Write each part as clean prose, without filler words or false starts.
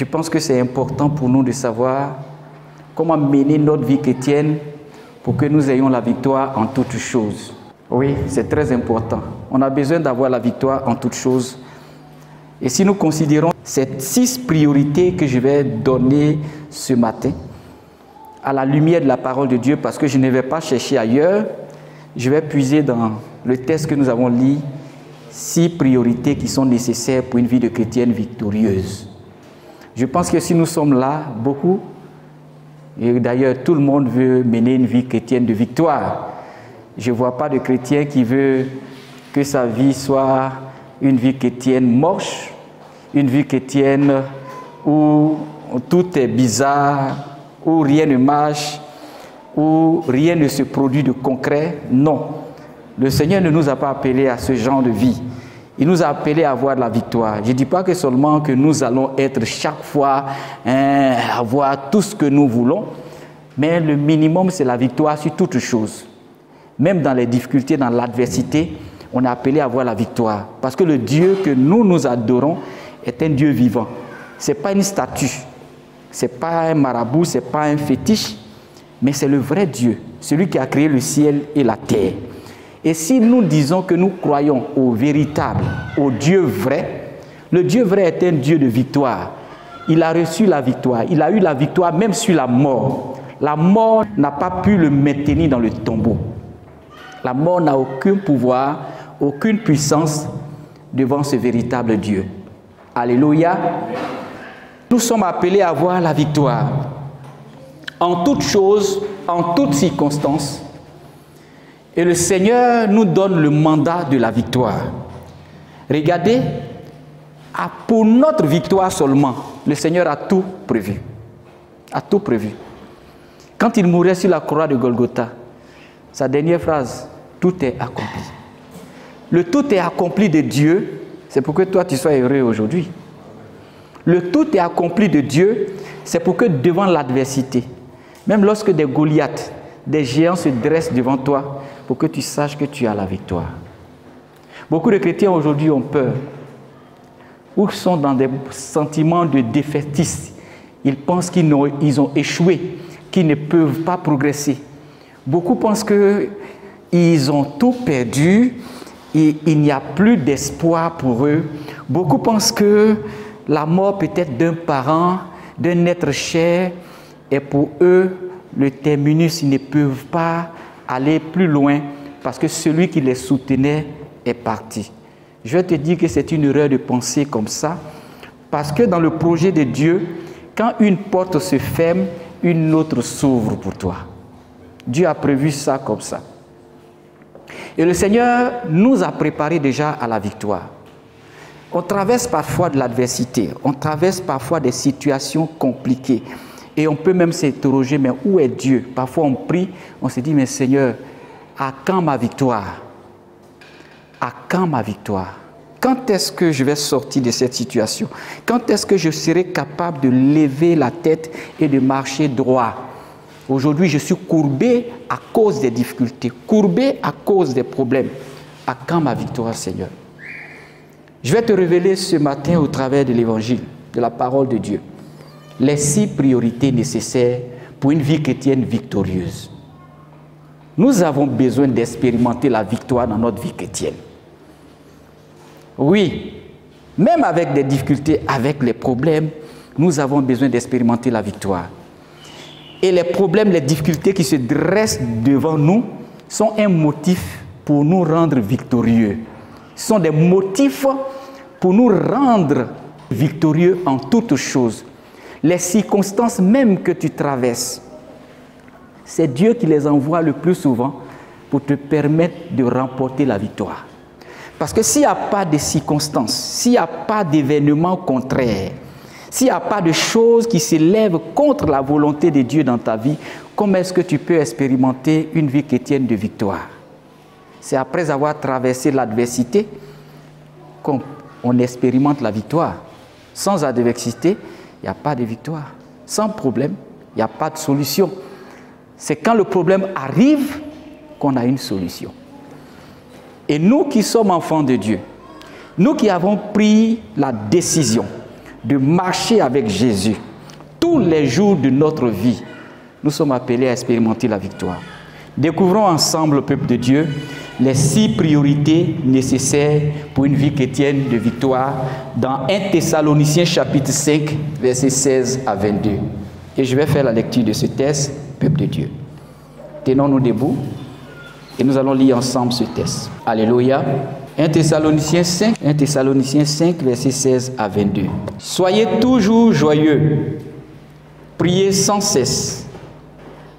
Je pense que c'est important pour nous de savoir comment mener notre vie chrétienne pour que nous ayons la victoire en toutes choses. Oui, c'est très important. On a besoin d'avoir la victoire en toutes choses. Et si nous considérons ces 6 priorités que je vais donner ce matin, à la lumière de la parole de Dieu, parce que je ne vais pas chercher ailleurs, je vais puiser dans le texte que nous avons lu, 6 priorités qui sont nécessaires pour une vie de chrétienne victorieuse. Je pense que si nous sommes là, beaucoup, et d'ailleurs tout le monde veut mener une vie chrétienne de victoire. Je ne vois pas de chrétien qui veut que sa vie soit une vie chrétienne moche, une vie chrétienne où tout est bizarre, où rien ne marche, où rien ne se produit de concret. Non. Le Seigneur ne nous a pas appelés à ce genre de vie. Il nous a appelés à avoir la victoire. Je ne dis pas que seulement que nous allons être chaque fois, avoir tout ce que nous voulons, mais le minimum, c'est la victoire sur toutes choses. Même dans les difficultés, dans l'adversité, on est appelé à avoir la victoire. Parce que le Dieu que nous adorons est un Dieu vivant. Ce n'est pas une statue, ce n'est pas un marabout, ce n'est pas un fétiche, mais c'est le vrai Dieu, celui qui a créé le ciel et la terre. Et si nous disons que nous croyons au véritable, au Dieu vrai, le Dieu vrai est un Dieu de victoire. Il a reçu la victoire, il a eu la victoire même sur la mort. La mort n'a pas pu le maintenir dans le tombeau. La mort n'a aucun pouvoir, aucune puissance devant ce véritable Dieu. Alléluia. Nous sommes appelés à avoir la victoire. En toutes choses, en toutes circonstances. Et le Seigneur nous donne le mandat de la victoire. Regardez, pour notre victoire seulement, le Seigneur a tout prévu. A tout prévu. Quand il mourait sur la croix de Golgotha, sa dernière phrase, tout est accompli. Le tout est accompli de Dieu, c'est pour que toi tu sois heureux aujourd'hui. Le tout est accompli de Dieu, c'est pour que devant l'adversité, même lorsque des Goliaths, des géants se dressent devant toi, pour que tu saches que tu as la victoire. Beaucoup de chrétiens aujourd'hui ont peur, ou sont dans des sentiments de défaitisme. Ils pensent qu'ils ont échoué, qu'ils ne peuvent pas progresser. Beaucoup pensent qu'ils ont tout perdu et il n'y a plus d'espoir pour eux. Beaucoup pensent que la mort peut-être d'un parent, d'un être cher, est pour eux le terminus. Ils ne peuvent pas aller plus loin parce que celui qui les soutenait est parti. Je vais te dire que c'est une erreur de penser comme ça, parce que dans le projet de Dieu, quand une porte se ferme, une autre s'ouvre pour toi. Dieu a prévu ça comme ça. Et le Seigneur nous a préparés déjà à la victoire. On traverse parfois de l'adversité, on traverse parfois des situations compliquées. Et on peut même s'interroger, mais où est Dieu? Parfois on prie, on se dit, mais Seigneur, à quand ma victoire? À quand ma victoire? Quand est-ce que je vais sortir de cette situation? Quand est-ce que je serai capable de lever la tête et de marcher droit? Aujourd'hui, je suis courbé à cause des difficultés, courbé à cause des problèmes. À quand ma victoire, Seigneur? Je vais te révéler ce matin au travers de l'Évangile, de la parole de Dieu, les 6 priorités nécessaires pour une vie chrétienne victorieuse. Nous avons besoin d'expérimenter la victoire dans notre vie chrétienne. Oui, même avec des difficultés, avec les problèmes, nous avons besoin d'expérimenter la victoire. Et les problèmes, les difficultés qui se dressent devant nous sont un motif pour nous rendre victorieux. Ce sont des motifs pour nous rendre victorieux en toutes choses. Les circonstances même que tu traverses, c'est Dieu qui les envoie le plus souvent pour te permettre de remporter la victoire. Parce que s'il n'y a pas de circonstances, s'il n'y a pas d'événements contraires, s'il n'y a pas de choses qui s'élèvent contre la volonté de Dieu dans ta vie, comment est-ce que tu peux expérimenter une vie chrétienne de victoire? C'est après avoir traversé l'adversité qu'on expérimente la victoire. Sans adversité, il n'y a pas de victoire. Sans problème, il n'y a pas de solution. C'est quand le problème arrive qu'on a une solution. Et nous qui sommes enfants de Dieu, nous qui avons pris la décision de marcher avec Jésus tous les jours de notre vie, nous sommes appelés à expérimenter la victoire. Découvrons ensemble, peuple de Dieu, les 6 priorités nécessaires pour une vie chrétienne de victoire dans 1 Thessaloniciens chapitre 5, versets 16 à 22. Et je vais faire la lecture de ce texte, peuple de Dieu. Tenons-nous debout et nous allons lire ensemble ce texte. Alléluia. 1 Thessaloniciens 5, versets 16 à 22. Soyez toujours joyeux, priez sans cesse.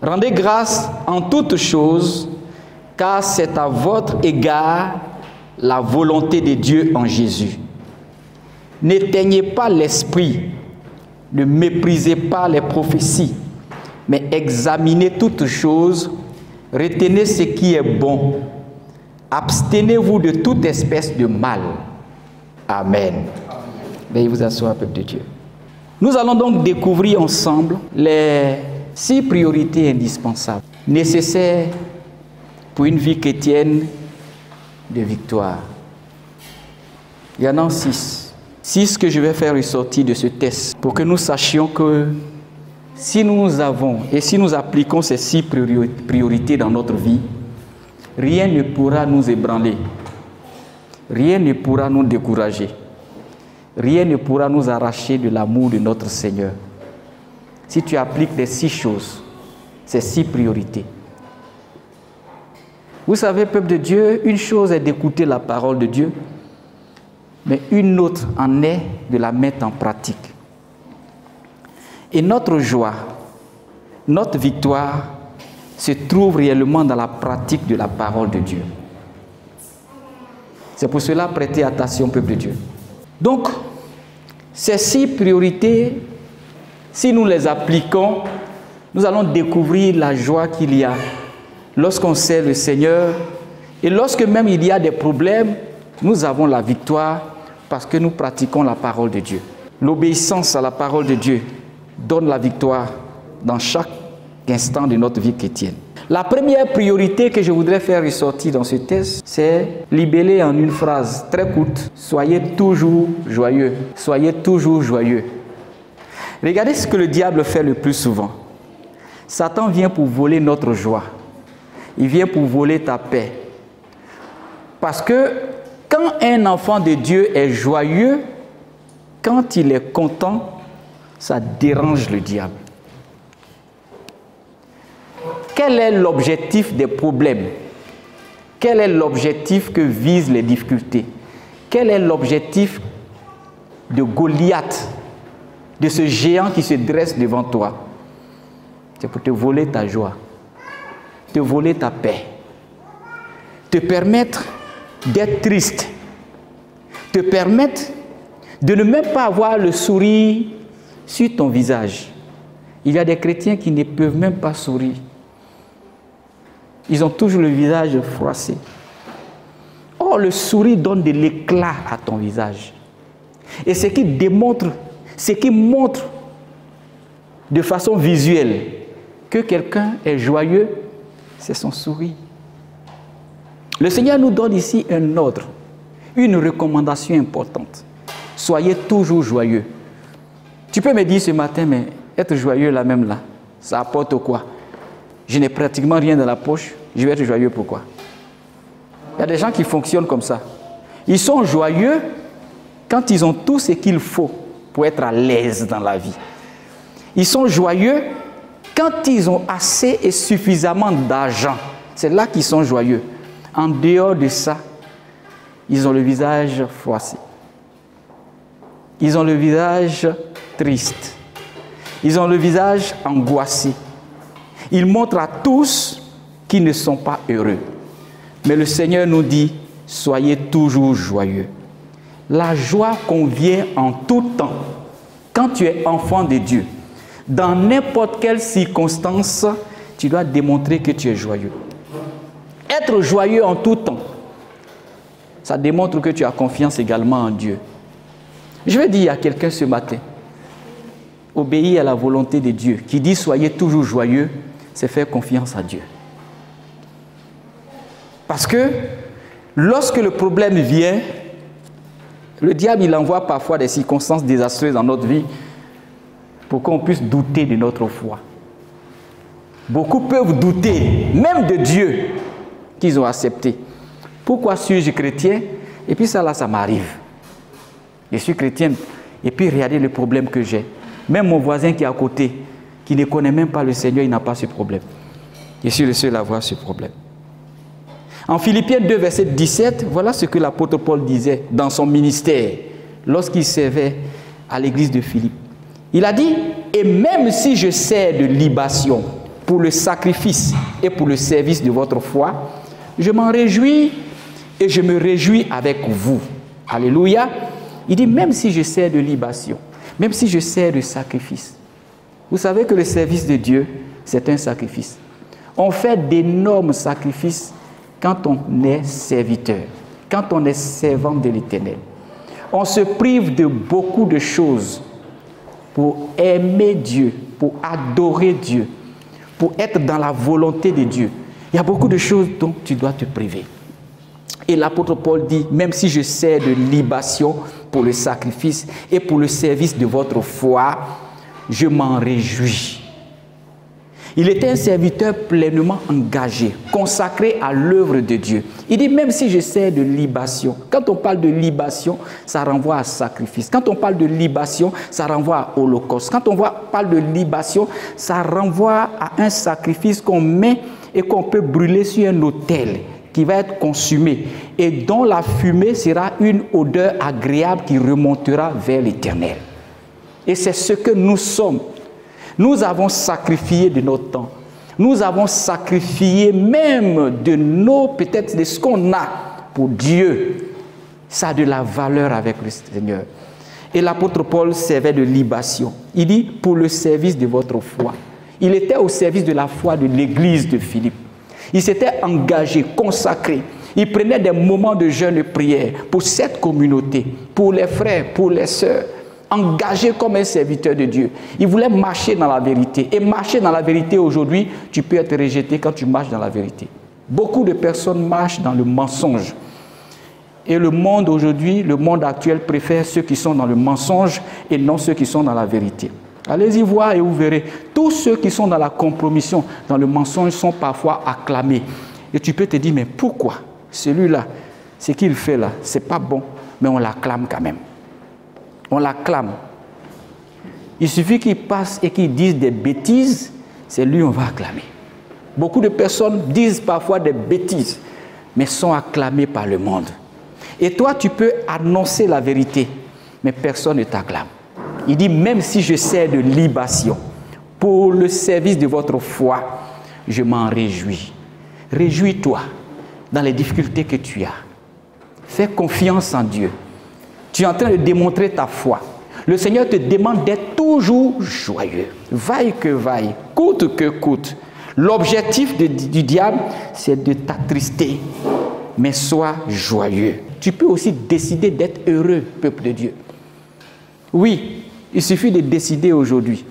Rendez grâce en toutes choses, car c'est à votre égard la volonté de Dieu en Jésus. N'éteignez pas l'esprit, ne méprisez pas les prophéties, mais examinez toutes choses, retenez ce qui est bon, abstenez-vous de toute espèce de mal. Amen. Veuillez vous asseoir, peuple de Dieu. Nous allons donc découvrir ensemble les 6 priorités indispensables, nécessaires pour une vie chrétienne de victoire. Il y en a 6. 6 que je vais faire ressortir de ce texte pour que nous sachions que si nous avons et si nous appliquons ces 6 priorités dans notre vie, rien ne pourra nous ébranler, rien ne pourra nous décourager, rien ne pourra nous arracher de l'amour de notre Seigneur. Si tu appliques les 6 choses, ces 6 priorités. Vous savez, peuple de Dieu, une chose est d'écouter la parole de Dieu, mais une autre en est de la mettre en pratique. Et notre joie, notre victoire se trouve réellement dans la pratique de la parole de Dieu. C'est pour cela, prêtez attention, peuple de Dieu. Donc, ces 6 priorités, si nous les appliquons, nous allons découvrir la joie qu'il y a lorsqu'on sert le Seigneur. Et lorsque même il y a des problèmes, nous avons la victoire parce que nous pratiquons la parole de Dieu. L'obéissance à la parole de Dieu donne la victoire dans chaque instant de notre vie chrétienne. La première priorité que je voudrais faire ressortir dans ce texte, c'est libellé en une phrase très courte. Soyez toujours joyeux. Soyez toujours joyeux. Regardez ce que le diable fait le plus souvent. Satan vient pour voler notre joie. Il vient pour voler ta paix. Parce que quand un enfant de Dieu est joyeux, quand il est content, ça dérange le diable. Quel est l'objectif des problèmes? Quel est l'objectif que visent les difficultés? Quel est l'objectif de Goliath, de ce géant qui se dresse devant toi? C'est pour te voler ta joie, te voler ta paix, te permettre d'être triste, te permettre de ne même pas avoir le sourire sur ton visage. Il y a des chrétiens qui ne peuvent même pas sourire. Ils ont toujours le visage froissé. Or, le sourire donne de l'éclat à ton visage. Et ce qui démontre, ce qui montre de façon visuelle que quelqu'un est joyeux, c'est son sourire. Le Seigneur nous donne ici un ordre, une recommandation importante. Soyez toujours joyeux. Tu peux me dire ce matin, mais être joyeux là même là, ça apporte quoi? Je n'ai pratiquement rien dans la poche, je vais être joyeux pourquoi? Il y a des gens qui fonctionnent comme ça. Ils sont joyeux quand ils ont tout ce qu'il faut pour être à l'aise dans la vie. Ils sont joyeux quand ils ont assez et suffisamment d'argent. C'est là qu'ils sont joyeux. En dehors de ça, ils ont le visage froissé. Ils ont le visage triste. Ils ont le visage angoissé. Ils montrent à tous qu'ils ne sont pas heureux. Mais le Seigneur nous dit, soyez toujours joyeux. La joie convient en tout temps. Quand tu es enfant de Dieu, dans n'importe quelle circonstance, tu dois démontrer que tu es joyeux. Être joyeux en tout temps, ça démontre que tu as confiance également en Dieu. Je vais dire à quelqu'un ce matin, obéir à la volonté de Dieu, qui dit soyez toujours joyeux, c'est faire confiance à Dieu. Parce que lorsque le problème vient, Le diable, il envoie parfois des circonstances désastreuses dans notre vie pour qu'on puisse douter de notre foi. Beaucoup peuvent douter, même de Dieu, qu'ils ont accepté. Pourquoi suis-je chrétien? Et puis ça là, ça m'arrive. Je suis chrétien, et puis regardez le problème que j'ai. Même mon voisin qui est à côté, qui ne connaît même pas le Seigneur, il n'a pas ce problème. Je suis le seul à avoir ce problème. En Philippiens 2, verset 17, voilà ce que l'apôtre Paul disait dans son ministère, lorsqu'il servait à l'église de Philippe. Il a dit, et même si je sers de libation pour le sacrifice et pour le service de votre foi, je m'en réjouis et je me réjouis avec vous. Alléluia. Il dit, même si je sers de libation, même si je sers de sacrifice. Vous savez que le service de Dieu, c'est un sacrifice. On fait d'énormes sacrifices quand on est serviteur, quand on est servant de l'Éternel. On se prive de beaucoup de choses pour aimer Dieu, pour adorer Dieu, pour être dans la volonté de Dieu. Il y a beaucoup de choses dont tu dois te priver. Et l'apôtre Paul dit, même si je sers de libation pour le sacrifice et pour le service de votre foi, je m'en réjouis. Il était un serviteur pleinement engagé, consacré à l'œuvre de Dieu. Il dit, même si je sers de libation, quand on parle de libation, ça renvoie à sacrifice. Quand on parle de libation, ça renvoie à holocauste. Quand on parle de libation, ça renvoie à un sacrifice qu'on met et qu'on peut brûler sur un autel qui va être consumé et dont la fumée sera une odeur agréable qui remontera vers l'Éternel. Et c'est ce que nous sommes. Nous avons sacrifié de notre temps. Nous avons sacrifié même de nos, peut-être de ce qu'on a pour Dieu. Ça a de la valeur avec le Seigneur. Et l'apôtre Paul servait de libation. Il dit, pour le service de votre foi. Il était au service de la foi de l'église de Philippe. Il s'était engagé, consacré. Il prenait des moments de jeûne et de prière pour cette communauté, pour les frères, pour les sœurs, engagé comme un serviteur de Dieu. Il voulait marcher dans la vérité. Et marcher dans la vérité aujourd'hui, tu peux être rejeté quand tu marches dans la vérité. Beaucoup de personnes marchent dans le mensonge. Et le monde aujourd'hui, le monde actuel préfère ceux qui sont dans le mensonge et non ceux qui sont dans la vérité. Allez-y voir et vous verrez. Tous ceux qui sont dans la compromission, dans le mensonge, sont parfois acclamés. Et tu peux te dire, mais pourquoi celui-là, ce qu'il fait là, c'est pas bon, mais on l'acclame quand même. On l'acclame. Il suffit qu'il passe et qu'il dise des bêtises, c'est lui on va acclamer. Beaucoup de personnes disent parfois des bêtises, mais sont acclamées par le monde. Et toi, tu peux annoncer la vérité, mais personne ne t'acclame. Il dit, même si je sers de libation pour le service de votre foi, je m'en réjouis. Réjouis-toi dans les difficultés que tu as. Fais confiance en Dieu. Tu es en train de démontrer ta foi. Le Seigneur te demande d'être toujours joyeux. Vaille que vaille, coûte que coûte. L'objectif du diable, c'est de t'attrister. Mais sois joyeux. Tu peux aussi décider d'être heureux, peuple de Dieu. Oui, il suffit de décider aujourd'hui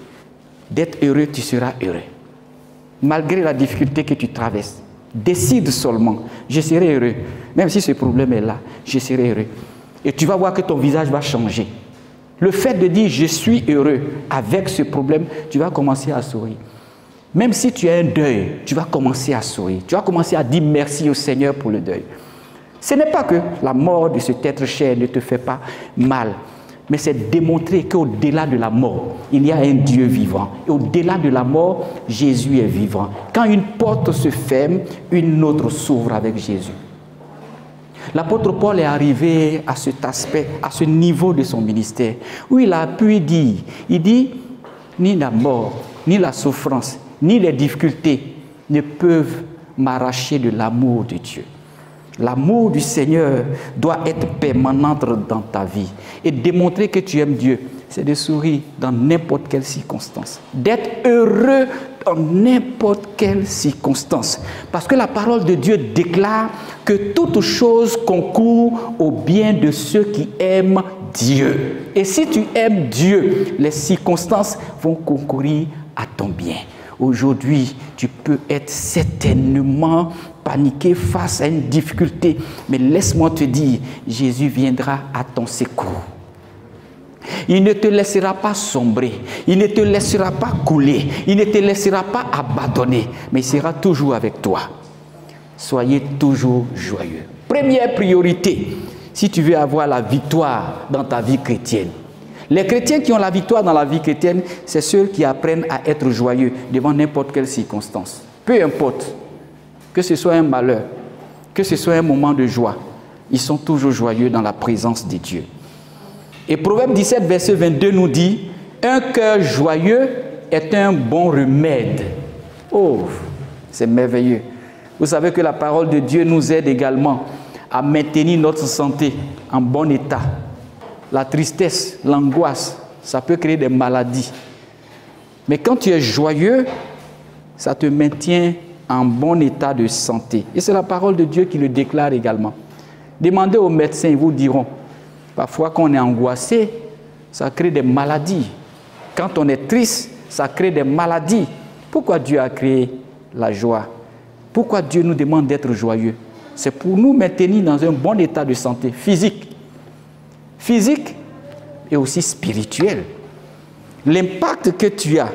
d'être heureux, tu seras heureux. Malgré la difficulté que tu traverses. Décide seulement, je serai heureux. Même si ce problème est là, je serai heureux. Et tu vas voir que ton visage va changer. Le fait de dire je suis heureux avec ce problème, tu vas commencer à sourire. Même si tu as un deuil, tu vas commencer à sourire. Tu vas commencer à dire merci au Seigneur pour le deuil. Ce n'est pas que la mort de cet être cher ne te fait pas mal, mais c'est démontrer qu'au-delà de la mort, il y a un Dieu vivant. Et au-delà de la mort, Jésus est vivant. Quand une porte se ferme, une autre s'ouvre avec Jésus. L'apôtre Paul est arrivé à cet aspect, à ce niveau de son ministère, où il a pu dire, il dit, ni la mort, ni la souffrance, ni les difficultés ne peuvent m'arracher de l'amour de Dieu. L'amour du Seigneur doit être permanent dans ta vie et démontrer que tu aimes Dieu. C'est de sourire dans n'importe quelle circonstance, d'être heureux dans n'importe quelle circonstance. Parce que la parole de Dieu déclare que toute chose concourt au bien de ceux qui aiment Dieu. Et si tu aimes Dieu, les circonstances vont concourir à ton bien. Aujourd'hui, tu peux être certainement paniqué face à une difficulté. Mais laisse-moi te dire, Jésus viendra à ton secours. Il ne te laissera pas sombrer. Il ne te laissera pas couler. Il ne te laissera pas abandonner. Mais il sera toujours avec toi. Soyez toujours joyeux. Première priorité, si tu veux avoir la victoire dans ta vie chrétienne. Les chrétiens qui ont la victoire dans la vie chrétienne, c'est ceux qui apprennent à être joyeux devant n'importe quelle circonstance. Peu importe, que ce soit un malheur, que ce soit un moment de joie, ils sont toujours joyeux dans la présence de Dieu. Et Proverbe 17, verset 22 nous dit, « Un cœur joyeux est un bon remède. » Oh, c'est merveilleux. Vous savez que la parole de Dieu nous aide également à maintenir notre santé en bon état. La tristesse, l'angoisse, ça peut créer des maladies. Mais quand tu es joyeux, ça te maintient en bon état de santé. Et c'est la parole de Dieu qui le déclare également. Demandez aux médecins, ils vous diront. Parfois, quand on est angoissé, ça crée des maladies. Quand on est triste, ça crée des maladies. Pourquoi Dieu a créé la joie? Pourquoi Dieu nous demande d'être joyeux? C'est pour nous maintenir dans un bon état de santé physique. Physique et aussi spirituel. L'impact que tu as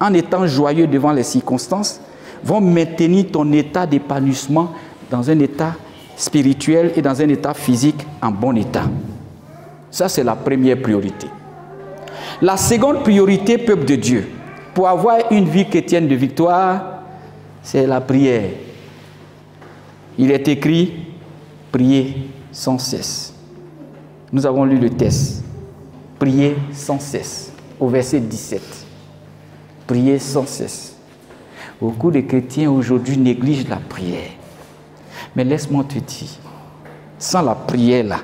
en étant joyeux devant les circonstances vont maintenir ton état d'épanouissement dans un état spirituel et dans un état physique en bon état. Ça, c'est la première priorité. La seconde priorité, peuple de Dieu, pour avoir une vie chrétienne de victoire, c'est la prière. Il est écrit, priez sans cesse. Nous avons lu le texte. Priez sans cesse, au verset 17. Priez sans cesse. Beaucoup de chrétiens aujourd'hui négligent la prière. Mais laisse-moi te dire, sans la prière là,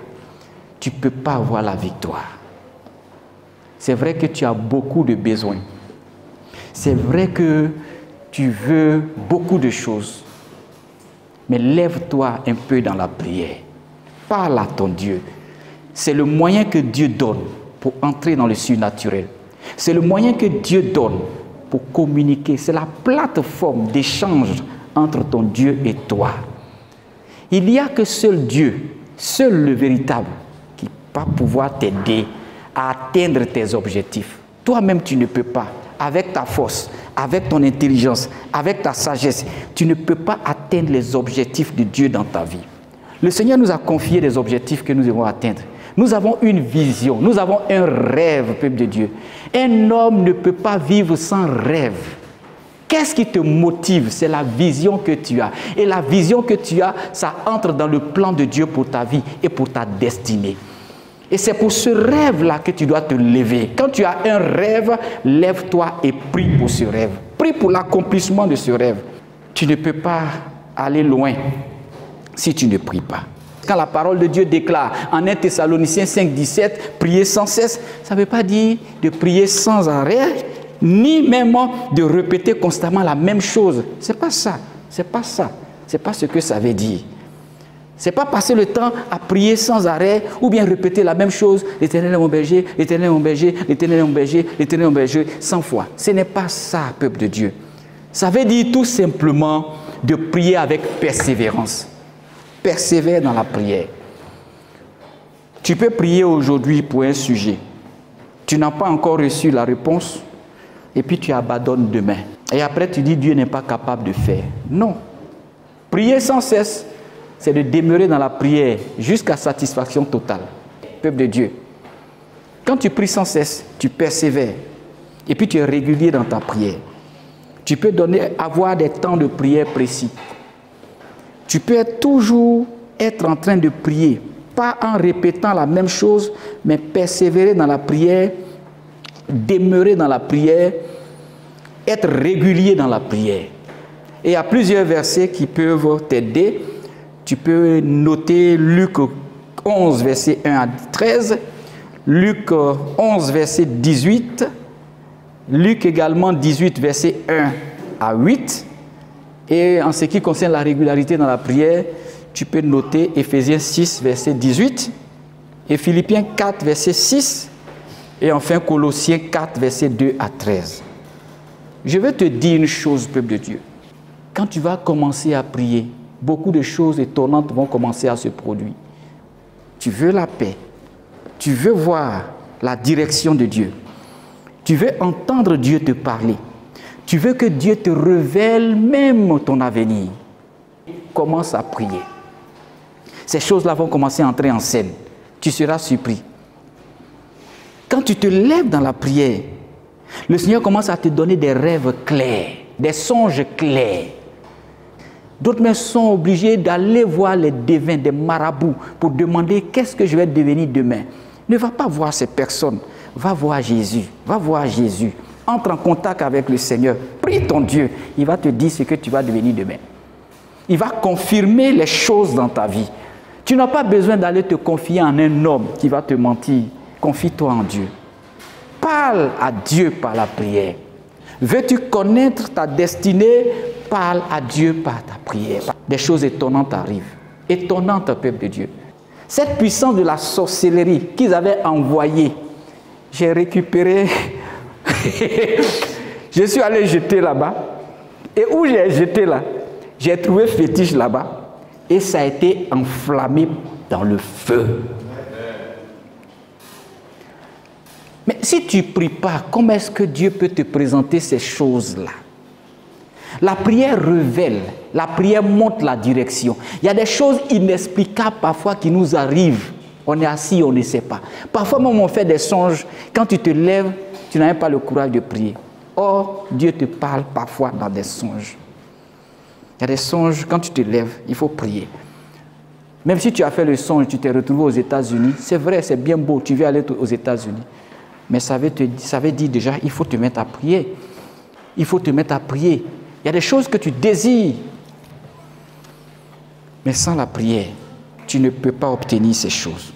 tu ne peux pas avoir la victoire. C'est vrai que tu as beaucoup de besoins. C'est vrai que tu veux beaucoup de choses. Mais lève-toi un peu dans la prière. Parle à ton Dieu. C'est le moyen que Dieu donne pour entrer dans le surnaturel. C'est le moyen que Dieu donne pour communiquer. C'est la plateforme d'échange entre ton Dieu et toi. Il n'y a que seul Dieu, seul le véritable, qui va pouvoir t'aider à atteindre tes objectifs. Toi-même, tu ne peux pas. Avec ta force, avec ton intelligence, avec ta sagesse, tu ne peux pas atteindre les objectifs de Dieu dans ta vie. Le Seigneur nous a confié des objectifs que nous devons atteindre. Nous avons une vision, nous avons un rêve, peuple de Dieu. Un homme ne peut pas vivre sans rêve. Qu'est-ce qui te motive? C'est la vision que tu as. Et la vision que tu as, ça entre dans le plan de Dieu pour ta vie et pour ta destinée. Et c'est pour ce rêve-là que tu dois te lever. Quand tu as un rêve, lève-toi et prie pour ce rêve. Prie pour l'accomplissement de ce rêve. Tu ne peux pas aller loin si tu ne pries pas. Quand la parole de Dieu déclare en 1 Thessaloniciens 5, 17, prier sans cesse, ça ne veut pas dire de prier sans arrêt, ni même de répéter constamment la même chose. Ce n'est pas ça. C'est pas ça. C'est pas ce que ça veut dire. Ce n'est pas passer le temps à prier sans arrêt ou bien répéter la même chose. L'Éternel est mon berger, l'Éternel est mon berger, l'Éternel est mon berger, l'Éternel est mon berger, 100 fois. Ce n'est pas ça, peuple de Dieu. Ça veut dire tout simplement de prier avec persévérance. Persévère dans la prière. Tu peux prier aujourd'hui pour un sujet. Tu n'as pas encore reçu la réponse et puis tu abandonnes demain. Et après tu dis Dieu n'est pas capable de faire. Non. Prier sans cesse, c'est de demeurer dans la prière jusqu'à satisfaction totale. Peuple de Dieu, quand tu pries sans cesse, tu persévères et puis tu es régulier dans ta prière. Tu peux avoir des temps de prière précis. Tu peux toujours être en train de prier, pas en répétant la même chose, mais persévérer dans la prière, demeurer dans la prière, être régulier dans la prière. Et il y a plusieurs versets qui peuvent t'aider. Tu peux noter Luc 11, verset 1 à 13, Luc 11, verset 18, Luc également 18, verset 1 à 8. Et en ce qui concerne la régularité dans la prière, tu peux noter Éphésiens 6, verset 18, et Philippiens 4, verset 6, et enfin Colossiens 4, verset 2 à 13. Je veux te dire une chose, peuple de Dieu. Quand tu vas commencer à prier, beaucoup de choses étonnantes vont commencer à se produire. Tu veux la paix. Tu veux voir la direction de Dieu. Tu veux entendre Dieu te parler. Tu veux que Dieu te révèle même ton avenir. Commence à prier. Ces choses-là vont commencer à entrer en scène. Tu seras surpris. Quand tu te lèves dans la prière, le Seigneur commence à te donner des rêves clairs, des songes clairs. D'autres même sont obligés d'aller voir les devins, des marabouts, pour demander qu'est-ce que je vais devenir demain. Ne va pas voir ces personnes. Va voir Jésus. Va voir Jésus. Entre en contact avec le Seigneur. Prie ton Dieu. Il va te dire ce que tu vas devenir demain. Il va confirmer les choses dans ta vie. Tu n'as pas besoin d'aller te confier en un homme qui va te mentir. Confie-toi en Dieu. Parle à Dieu par la prière. Veux-tu connaître ta destinée? Parle à Dieu par ta prière. Des choses étonnantes arrivent. Étonnantes, peuple de Dieu. Cette puissance de la sorcellerie qu'ils avaient envoyée, j'ai récupéré. Je suis allé jeter là-bas. Et où j'ai jeté là, j'ai trouvé fétiche là-bas. Et ça a été enflammé dans le feu. Mais si tu ne pries pas, comment est-ce que Dieu peut te présenter ces choses-là? La prière révèle, la prière montre la direction. Il y a des choses inexplicables parfois qui nous arrivent. On est assis, on ne sait pas. Parfois même on fait des songes. Quand tu te lèves, tu n'as même pas le courage de prier. Or, Dieu te parle parfois dans des songes. Il y a des songes, quand tu te lèves, il faut prier. Même si tu as fait le songe, tu t'es retrouvé aux États-Unis, c'est vrai, c'est bien beau, tu veux aller aux États-Unis. Mais ça veut dire déjà, il faut te mettre à prier. Il faut te mettre à prier. Il y a des choses que tu désires. Mais sans la prière, tu ne peux pas obtenir ces choses.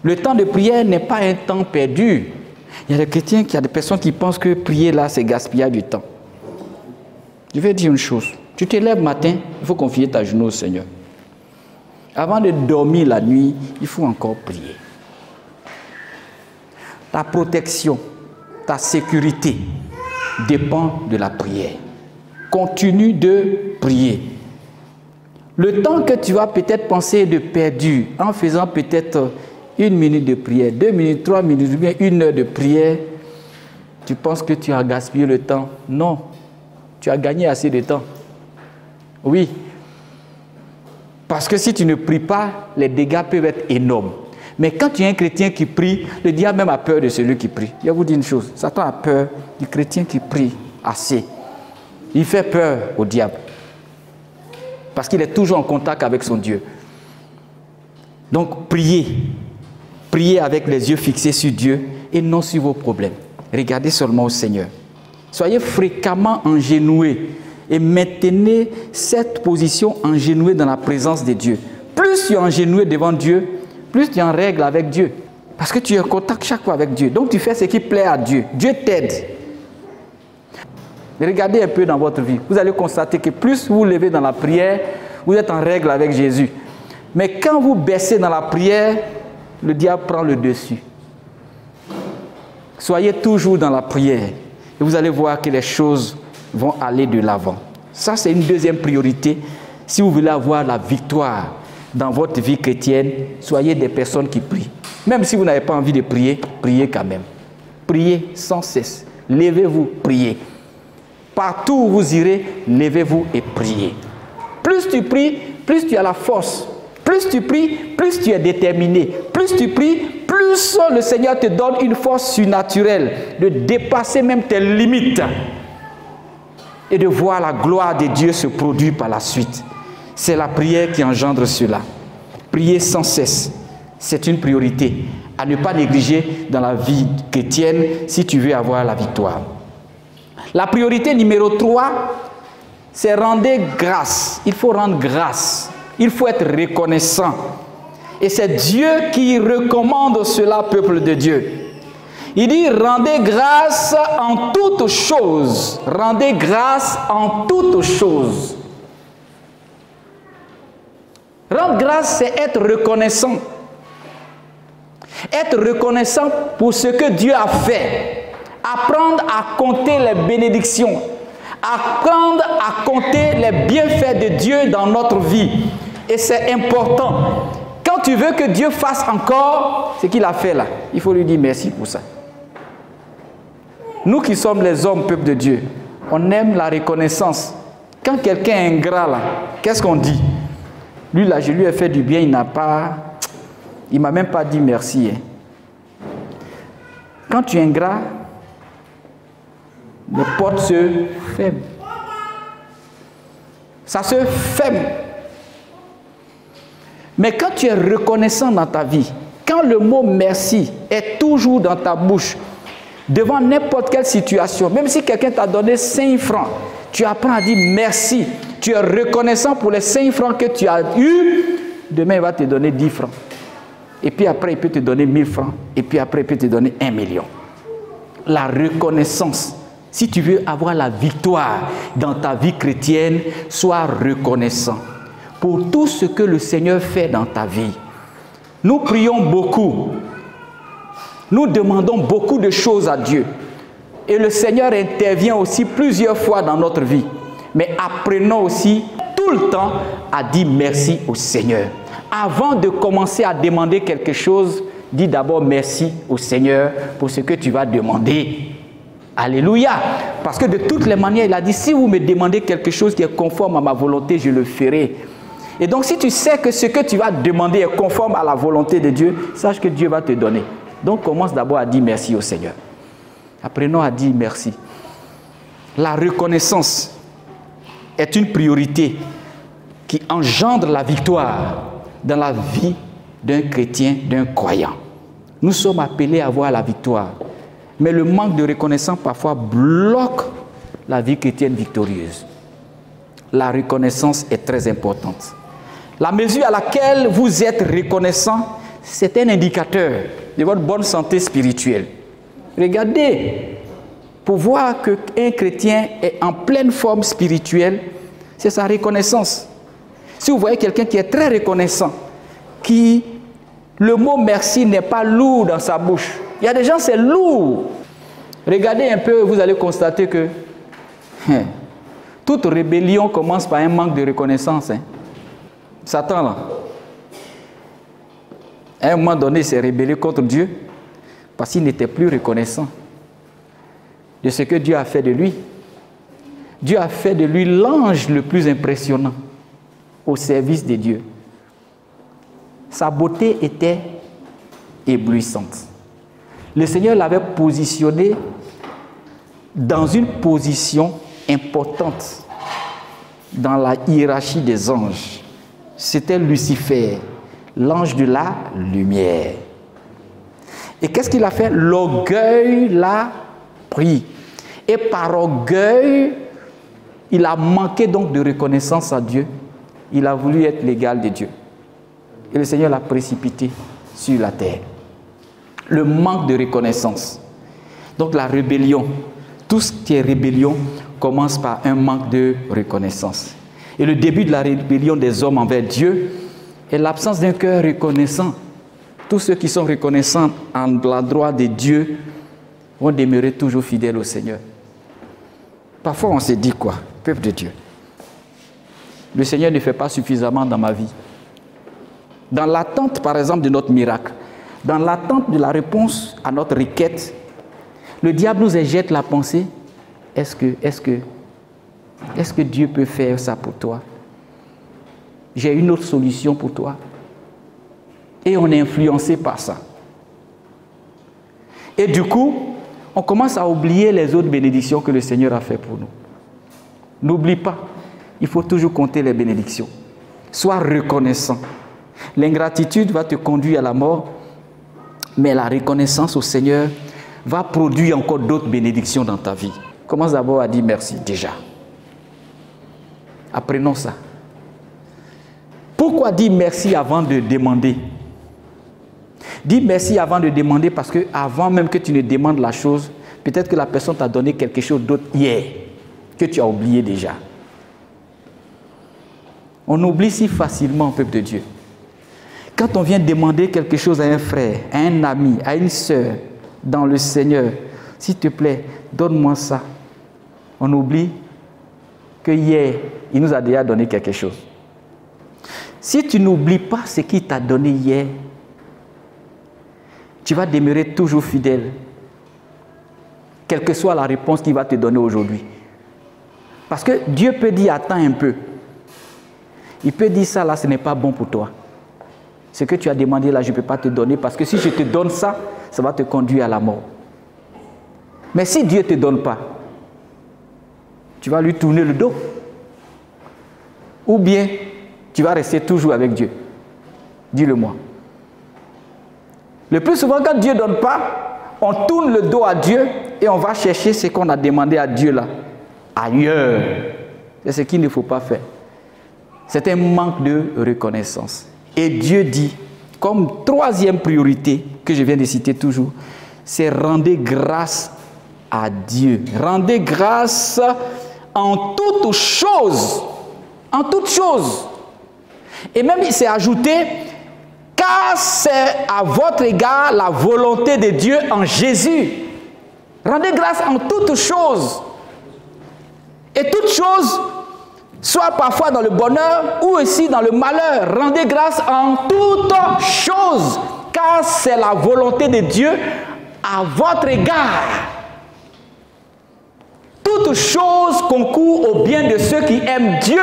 Le temps de prière n'est pas un temps perdu. Il y a des chrétiens, il y a des personnes qui pensent que prier là, c'est gaspiller du temps. Je vais dire une chose. Tu te lèves matin, il faut confier ta journée au Seigneur. Avant de dormir la nuit, il faut encore prier. Ta protection, ta sécurité dépend de la prière. Continue de prier. Le temps que tu vas peut-être penser de perdu en faisant peut-être 1 minute de prière, 2 minutes, 3 minutes, ou bien 1 heure de prière, tu penses que tu as gaspillé le temps. Non, tu as gagné assez de temps. Oui. Parce que si tu ne pries pas, les dégâts peuvent être énormes. Mais quand tu es un chrétien qui prie, le diable même a peur de celui qui prie. Je vais vous dire une chose, Satan a peur du chrétien qui prie assez. Il fait peur au diable. Parce qu'il est toujours en contact avec son Dieu. Donc priez. Priez avec les yeux fixés sur Dieu et non sur vos problèmes. Regardez seulement au Seigneur. Soyez fréquemment engenoués et maintenez cette position engenouée dans la présence de Dieu. Plus tu es engenoué devant Dieu, plus tu es en règle avec Dieu. Parce que tu es en contact chaque fois avec Dieu. Donc tu fais ce qui plaît à Dieu. Dieu t'aide. Regardez un peu dans votre vie. Vous allez constater que plus vous vous levez dans la prière, vous êtes en règle avec Jésus. Mais quand vous baissez dans la prière, le diable prend le dessus. Soyez toujours dans la prière. Et vous allez voir que les choses vont aller de l'avant. Ça, c'est une deuxième priorité. Si vous voulez avoir la victoire dans votre vie chrétienne, soyez des personnes qui prient. Même si vous n'avez pas envie de prier, priez quand même. Priez sans cesse. Levez-vous, priez. Partout où vous irez, levez-vous et priez. Plus tu pries, plus tu as la force. Plus tu pries, plus tu es déterminé. Plus tu pries, plus le Seigneur te donne une force surnaturelle de dépasser même tes limites et de voir la gloire de Dieu se produire par la suite. C'est la prière qui engendre cela. Prier sans cesse, c'est une priorité à ne pas négliger dans la vie chrétienne si tu veux avoir la victoire. La priorité numéro 3, c'est rendre grâce. Il faut rendre grâce. Il faut être reconnaissant. Et c'est Dieu qui recommande cela, peuple de Dieu. Il dit, rendez grâce en toutes choses. Rendez grâce en toutes choses. Rendre grâce, c'est être reconnaissant. Être reconnaissant pour ce que Dieu a fait. Apprendre à compter les bénédictions. Apprendre à compter les bienfaits de Dieu dans notre vie. Et c'est important. Quand tu veux que Dieu fasse encore ce qu'il a fait là, il faut lui dire merci pour ça. Nous qui sommes les hommes, peuple de Dieu, on aime la reconnaissance. Quand quelqu'un est ingrat là, qu'est-ce qu'on dit? Lui là, je lui ai fait du bien, il ne m'a même pas dit merci. Hein. Quand tu es ingrat, les portes se ferment. Ça se ferme. Mais quand tu es reconnaissant dans ta vie, quand le mot merci est toujours dans ta bouche, devant n'importe quelle situation, même si quelqu'un t'a donné 5 francs, tu apprends à dire merci. Tu es reconnaissant pour les 5 francs que tu as eus. Demain, il va te donner 10 francs. Et puis après, il peut te donner 1000 francs. Et puis après, il peut te donner 1 million. La reconnaissance. Si tu veux avoir la victoire dans ta vie chrétienne, sois reconnaissant pour tout ce que le Seigneur fait dans ta vie. Nous prions beaucoup. Nous demandons beaucoup de choses à Dieu. Et le Seigneur intervient aussi plusieurs fois dans notre vie. Mais apprenons aussi tout le temps à dire merci au Seigneur. Avant de commencer à demander quelque chose, dis d'abord merci au Seigneur pour ce que tu vas demander. Alléluia. Parce que de toutes les manières, il a dit, si vous me demandez quelque chose qui est conforme à ma volonté, je le ferai. Et donc si tu sais que ce que tu vas demander est conforme à la volonté de Dieu, sache que Dieu va te donner. Donc commence d'abord à dire merci au Seigneur. Apprenons à dire merci. La reconnaissance est une priorité qui engendre la victoire dans la vie d'un chrétien, d'un croyant. Nous sommes appelés à avoir la victoire. Mais le manque de reconnaissance parfois bloque la vie chrétienne victorieuse. La reconnaissance est très importante. La mesure à laquelle vous êtes reconnaissant, c'est un indicateur de votre bonne santé spirituelle. Regardez, pour voir qu'un chrétien est en pleine forme spirituelle, c'est sa reconnaissance. Si vous voyez quelqu'un qui est très reconnaissant, qui le mot merci n'est pas lourd dans sa bouche. Il y a des gens, c'est lourd. Regardez un peu, vous allez constater que toute rébellion commence par un manque de reconnaissance. Hein. Satan, là, à un moment donné, il s'est rébellé contre Dieu parce qu'il n'était plus reconnaissant de ce que Dieu a fait de lui. Dieu a fait de lui l'ange le plus impressionnant au service de Dieu. Sa beauté était éblouissante. Le Seigneur l'avait positionné dans une position importante dans la hiérarchie des anges. C'était Lucifer, l'ange de la lumière. Et qu'est-ce qu'il a fait? L'orgueil l'a pris. Et par orgueil, il a manqué donc de reconnaissance à Dieu. Il a voulu être l'égal de Dieu. Et le Seigneur l'a précipité sur la terre. Le manque de reconnaissance. Donc la rébellion. Tout ce qui est rébellion commence par un manque de reconnaissance. Et le début de la rébellion des hommes envers Dieu est l'absence d'un cœur reconnaissant. Tous ceux qui sont reconnaissants en l'endroit de Dieu vont demeurer toujours fidèles au Seigneur. Parfois on se dit quoi? Peuple de Dieu, le Seigneur ne fait pas suffisamment dans ma vie. Dans l'attente par exemple de notre miracle, dans l'attente de la réponse à notre requête, le diable nous injecte la pensée, est-ce que Dieu peut faire ça pour toi? J'ai une autre solution pour toi. Et on est influencé par ça. Et du coup, on commence à oublier les autres bénédictions que le Seigneur a fait pour nous. N'oublie pas, il faut toujours compter les bénédictions. Sois reconnaissant. L'ingratitude va te conduire à la mort, mais la reconnaissance au Seigneur va produire encore d'autres bénédictions dans ta vie. Commence d'abord à dire merci déjà. Apprenons ça. Pourquoi dire merci avant de demander? Dis merci avant de demander parce que avant même que tu ne demandes la chose, peut-être que la personne t'a donné quelque chose d'autre hier que tu as oublié déjà. On oublie si facilement, peuple de Dieu. Quand on vient demander quelque chose à un frère, à un ami, à une sœur dans le Seigneur, s'il te plaît, donne-moi ça. On oublie que hier, il nous a déjà donné quelque chose. Si tu n'oublies pas ce qu'il t'a donné hier, tu vas demeurer toujours fidèle, quelle que soit la réponse qu'il va te donner aujourd'hui. Parce que Dieu peut dire, attends un peu. Il peut dire, ça là, ce n'est pas bon pour toi. Ce que tu as demandé là, je ne peux pas te donner parce que si je te donne ça, ça va te conduire à la mort. Mais si Dieu ne te donne pas, tu vas lui tourner le dos. Ou bien, tu vas rester toujours avec Dieu. Dis-le-moi. Le plus souvent, quand Dieu ne donne pas, on tourne le dos à Dieu et on va chercher ce qu'on a demandé à Dieu là, ailleurs. C'est ce qu'il ne faut pas faire. C'est un manque de reconnaissance. Et Dieu dit, comme troisième priorité, que je viens de citer toujours, c'est rendez grâce à Dieu. Rendez grâce en toutes choses. En toutes choses. Et même il s'est ajouté, car c'est à votre égard la volonté de Dieu en Jésus. Rendez grâce en toutes choses. Et toutes choses, soit parfois dans le bonheur ou aussi dans le malheur. Rendez grâce en toutes choses, car c'est la volonté de Dieu à votre égard. Toutes choses concourent au bien de ceux qui aiment Dieu.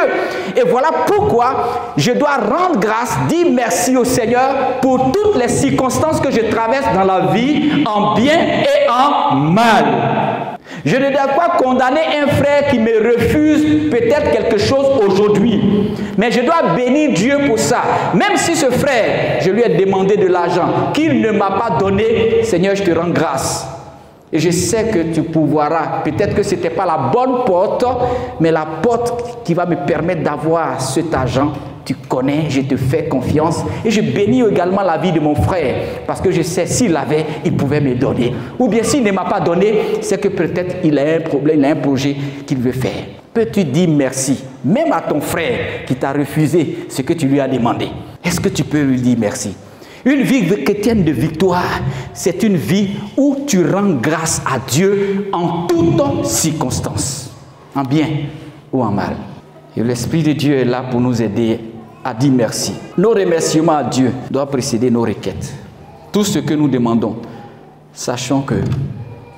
Et voilà pourquoi je dois rendre grâce, dire merci au Seigneur pour toutes les circonstances que je traverse dans la vie, en bien et en mal. Je ne dois pas condamner un frère qui me refuse peut-être quelque chose aujourd'hui. Mais je dois bénir Dieu pour ça. Même si ce frère, je lui ai demandé de l'argent, qu'il ne m'a pas donné, Seigneur, je te rends grâce. Et je sais que tu pourvoiras. Peut-être que ce n'était pas la bonne porte, mais la porte qui va me permettre d'avoir cet argent. Tu connais, je te fais confiance. Et je bénis également la vie de mon frère. Parce que je sais, s'il avait, il pouvait me donner. Ou bien s'il ne m'a pas donné, c'est que peut-être il a un problème, il a un projet qu'il veut faire. Peux-tu dire merci, même à ton frère qui t'a refusé ce que tu lui as demandé? Est-ce que tu peux lui dire merci? Une vie chrétienne de victoire, c'est une vie où tu rends grâce à Dieu en toutes circonstances, en bien ou en mal. Et l'Esprit de Dieu est là pour nous aider à dire merci. Nos remerciements à Dieu doivent précéder nos requêtes. Tout ce que nous demandons, sachons que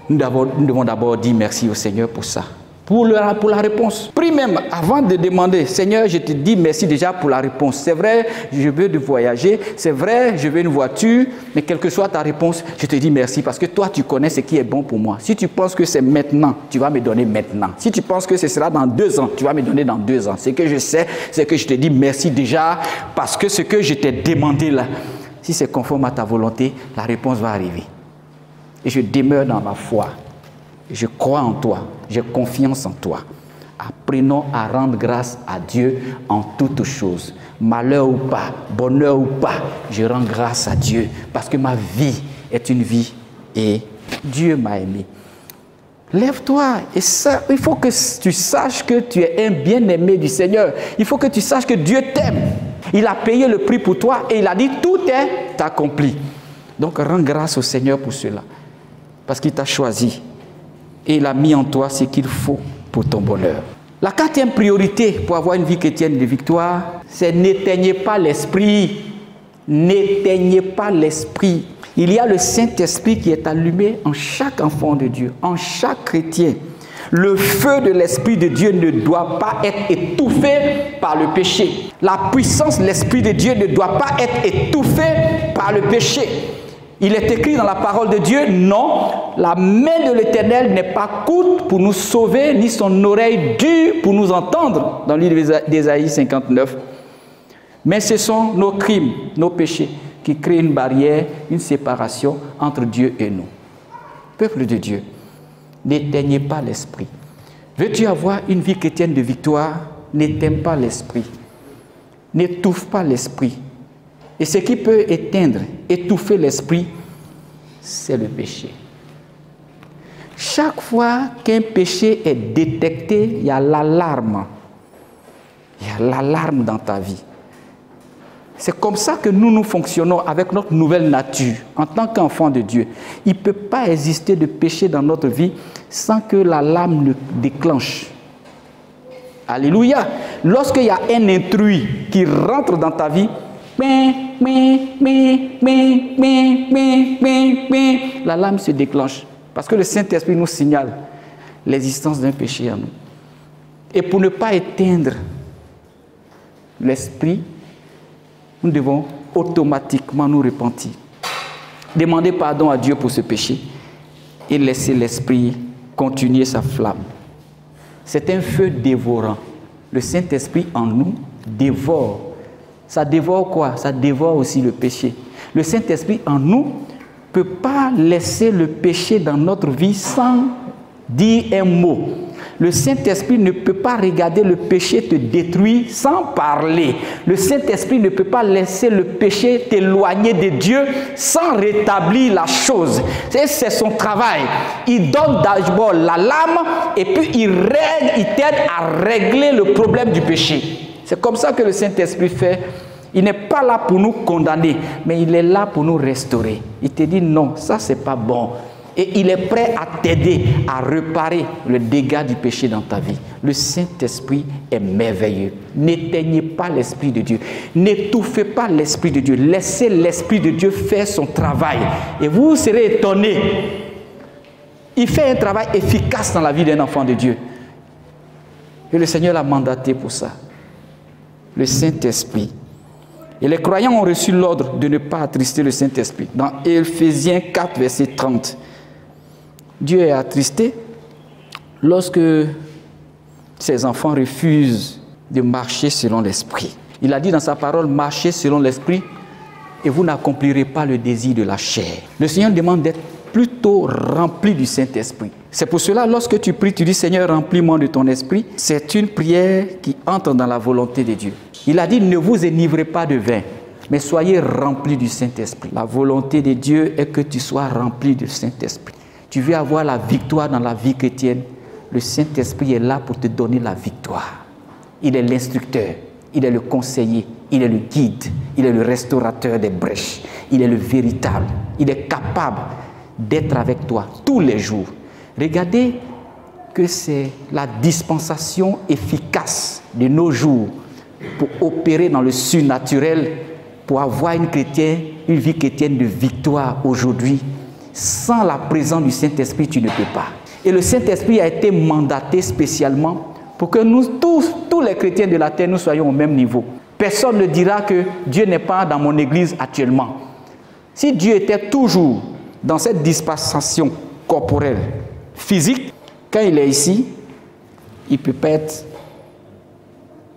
nous devons d'abord dire merci au Seigneur pour ça. Pour la réponse. Prie même avant de demander, Seigneur, je te dis merci déjà pour la réponse. C'est vrai, je veux voyager, c'est vrai, je veux une voiture, mais quelle que soit ta réponse, je te dis merci parce que toi, tu connais ce qui est bon pour moi. Si tu penses que c'est maintenant, tu vas me donner maintenant. Si tu penses que ce sera dans 2 ans, tu vas me donner dans 2 ans. Ce que je sais, c'est que je te dis merci déjà parce que ce que je t'ai demandé là, si c'est conforme à ta volonté, la réponse va arriver. Et je demeure dans ma foi. Je crois en toi, j'ai confiance en toi. Apprenons à rendre grâce à Dieu en toutes choses. Malheur ou pas, bonheur ou pas, je rends grâce à Dieu parce que ma vie est une vie et Dieu m'a aimé. Lève-toi et ça, il faut que tu saches que tu es un bien-aimé du Seigneur. Il faut que tu saches que Dieu t'aime. Il a payé le prix pour toi et il a dit tout est accompli. Donc rends grâce au Seigneur pour cela parce qu'il t'a choisi. Et il a mis en toi ce qu'il faut pour ton bonheur. La 4e priorité pour avoir une vie chrétienne de victoire, c'est n'éteignez pas l'esprit. N'éteignez pas l'esprit. Il y a le Saint-Esprit qui est allumé en chaque enfant de Dieu, en chaque chrétien. Le feu de l'Esprit de Dieu ne doit pas être étouffé par le péché. La puissance de l'Esprit de Dieu ne doit pas être étouffée par le péché. Il est écrit dans la parole de Dieu, non, la main de l'Éternel n'est pas courte pour nous sauver, ni son oreille dure pour nous entendre, dans le livre d'Ésaïe 59. Mais ce sont nos crimes, nos péchés, qui créent une barrière, une séparation entre Dieu et nous. Peuple de Dieu, n'éteignez pas l'esprit. Veux-tu avoir une vie chrétienne de victoire? N'éteins pas l'esprit. N'étouffe pas l'esprit. Et ce qui peut éteindre, étouffer l'esprit, c'est le péché. Chaque fois qu'un péché est détecté, il y a l'alarme. Il y a l'alarme dans ta vie. C'est comme ça que nous fonctionnons avec notre nouvelle nature en tant qu'enfant de Dieu. Il ne peut pas exister de péché dans notre vie sans que la lame ne déclenche. Alléluia. Lorsqu'il y a un intrus qui rentre dans ta vie, la lame se déclenche. Parce que le Saint-Esprit nous signale l'existence d'un péché en nous. Et pour ne pas éteindre l'esprit, nous devons automatiquement nous repentir. Demander pardon à Dieu pour ce péché et laisser l'esprit continuer sa flamme. C'est un feu dévorant. Le Saint-Esprit en nous dévore. Ça dévore quoi? Ça dévore aussi le péché. Le Saint-Esprit en nous ne peut pas laisser le péché dans notre vie sans dire un mot. Le Saint-Esprit ne peut pas regarder le péché te détruire sans parler. Le Saint-Esprit ne peut pas laisser le péché t'éloigner de Dieu sans rétablir la chose. C'est son travail. Il donne d'abord la lame et puis il t'aide à régler le problème du péché. C'est comme ça que le Saint-Esprit fait. Il n'est pas là pour nous condamner, mais il est là pour nous restaurer. Il te dit non, ça c'est pas bon. Et il est prêt à t'aider à réparer le dégât du péché dans ta vie. Le Saint-Esprit est merveilleux. N'éteignez pas l'Esprit de Dieu. N'étouffez pas l'Esprit de Dieu. Laissez l'Esprit de Dieu faire son travail. Et vous serez étonnés. Il fait un travail efficace dans la vie d'un enfant de Dieu. Et le Seigneur l'a mandaté pour ça. Le Saint-Esprit. Et les croyants ont reçu l'ordre de ne pas attrister le Saint-Esprit. Dans Éphésiens 4, verset 30. Dieu est attristé lorsque ses enfants refusent de marcher selon l'Esprit. Il a dit dans sa parole, marchez selon l'Esprit et vous n'accomplirez pas le désir de la chair. Le Seigneur demande d'être plutôt rempli du Saint-Esprit. C'est pour cela, lorsque tu pries, tu dis, Seigneur, remplis-moi de ton esprit. C'est une prière qui entre dans la volonté de Dieu. Il a dit, ne vous enivrez pas de vin, mais soyez remplis du Saint-Esprit. La volonté de Dieu est que tu sois rempli du Saint-Esprit. Tu veux avoir la victoire dans la vie chrétienne, le Saint-Esprit est là pour te donner la victoire. Il est l'instructeur, il est le conseiller, il est le guide, il est le restaurateur des brèches, il est le véritable, il est capable d'être avec toi tous les jours. Regardez que c'est la dispensation efficace de nos jours pour opérer dans le surnaturel, pour avoir une vie chrétienne de victoire aujourd'hui. Sans la présence du Saint-Esprit, tu ne peux pas. Et le Saint-Esprit a été mandaté spécialement pour que nous, tous les chrétiens de la terre, nous soyons au même niveau. Personne ne dira que Dieu n'est pas dans mon église actuellement. Si Dieu était toujours dans cette dispensation corporelle, physique, quand il est ici, il ne peut pas être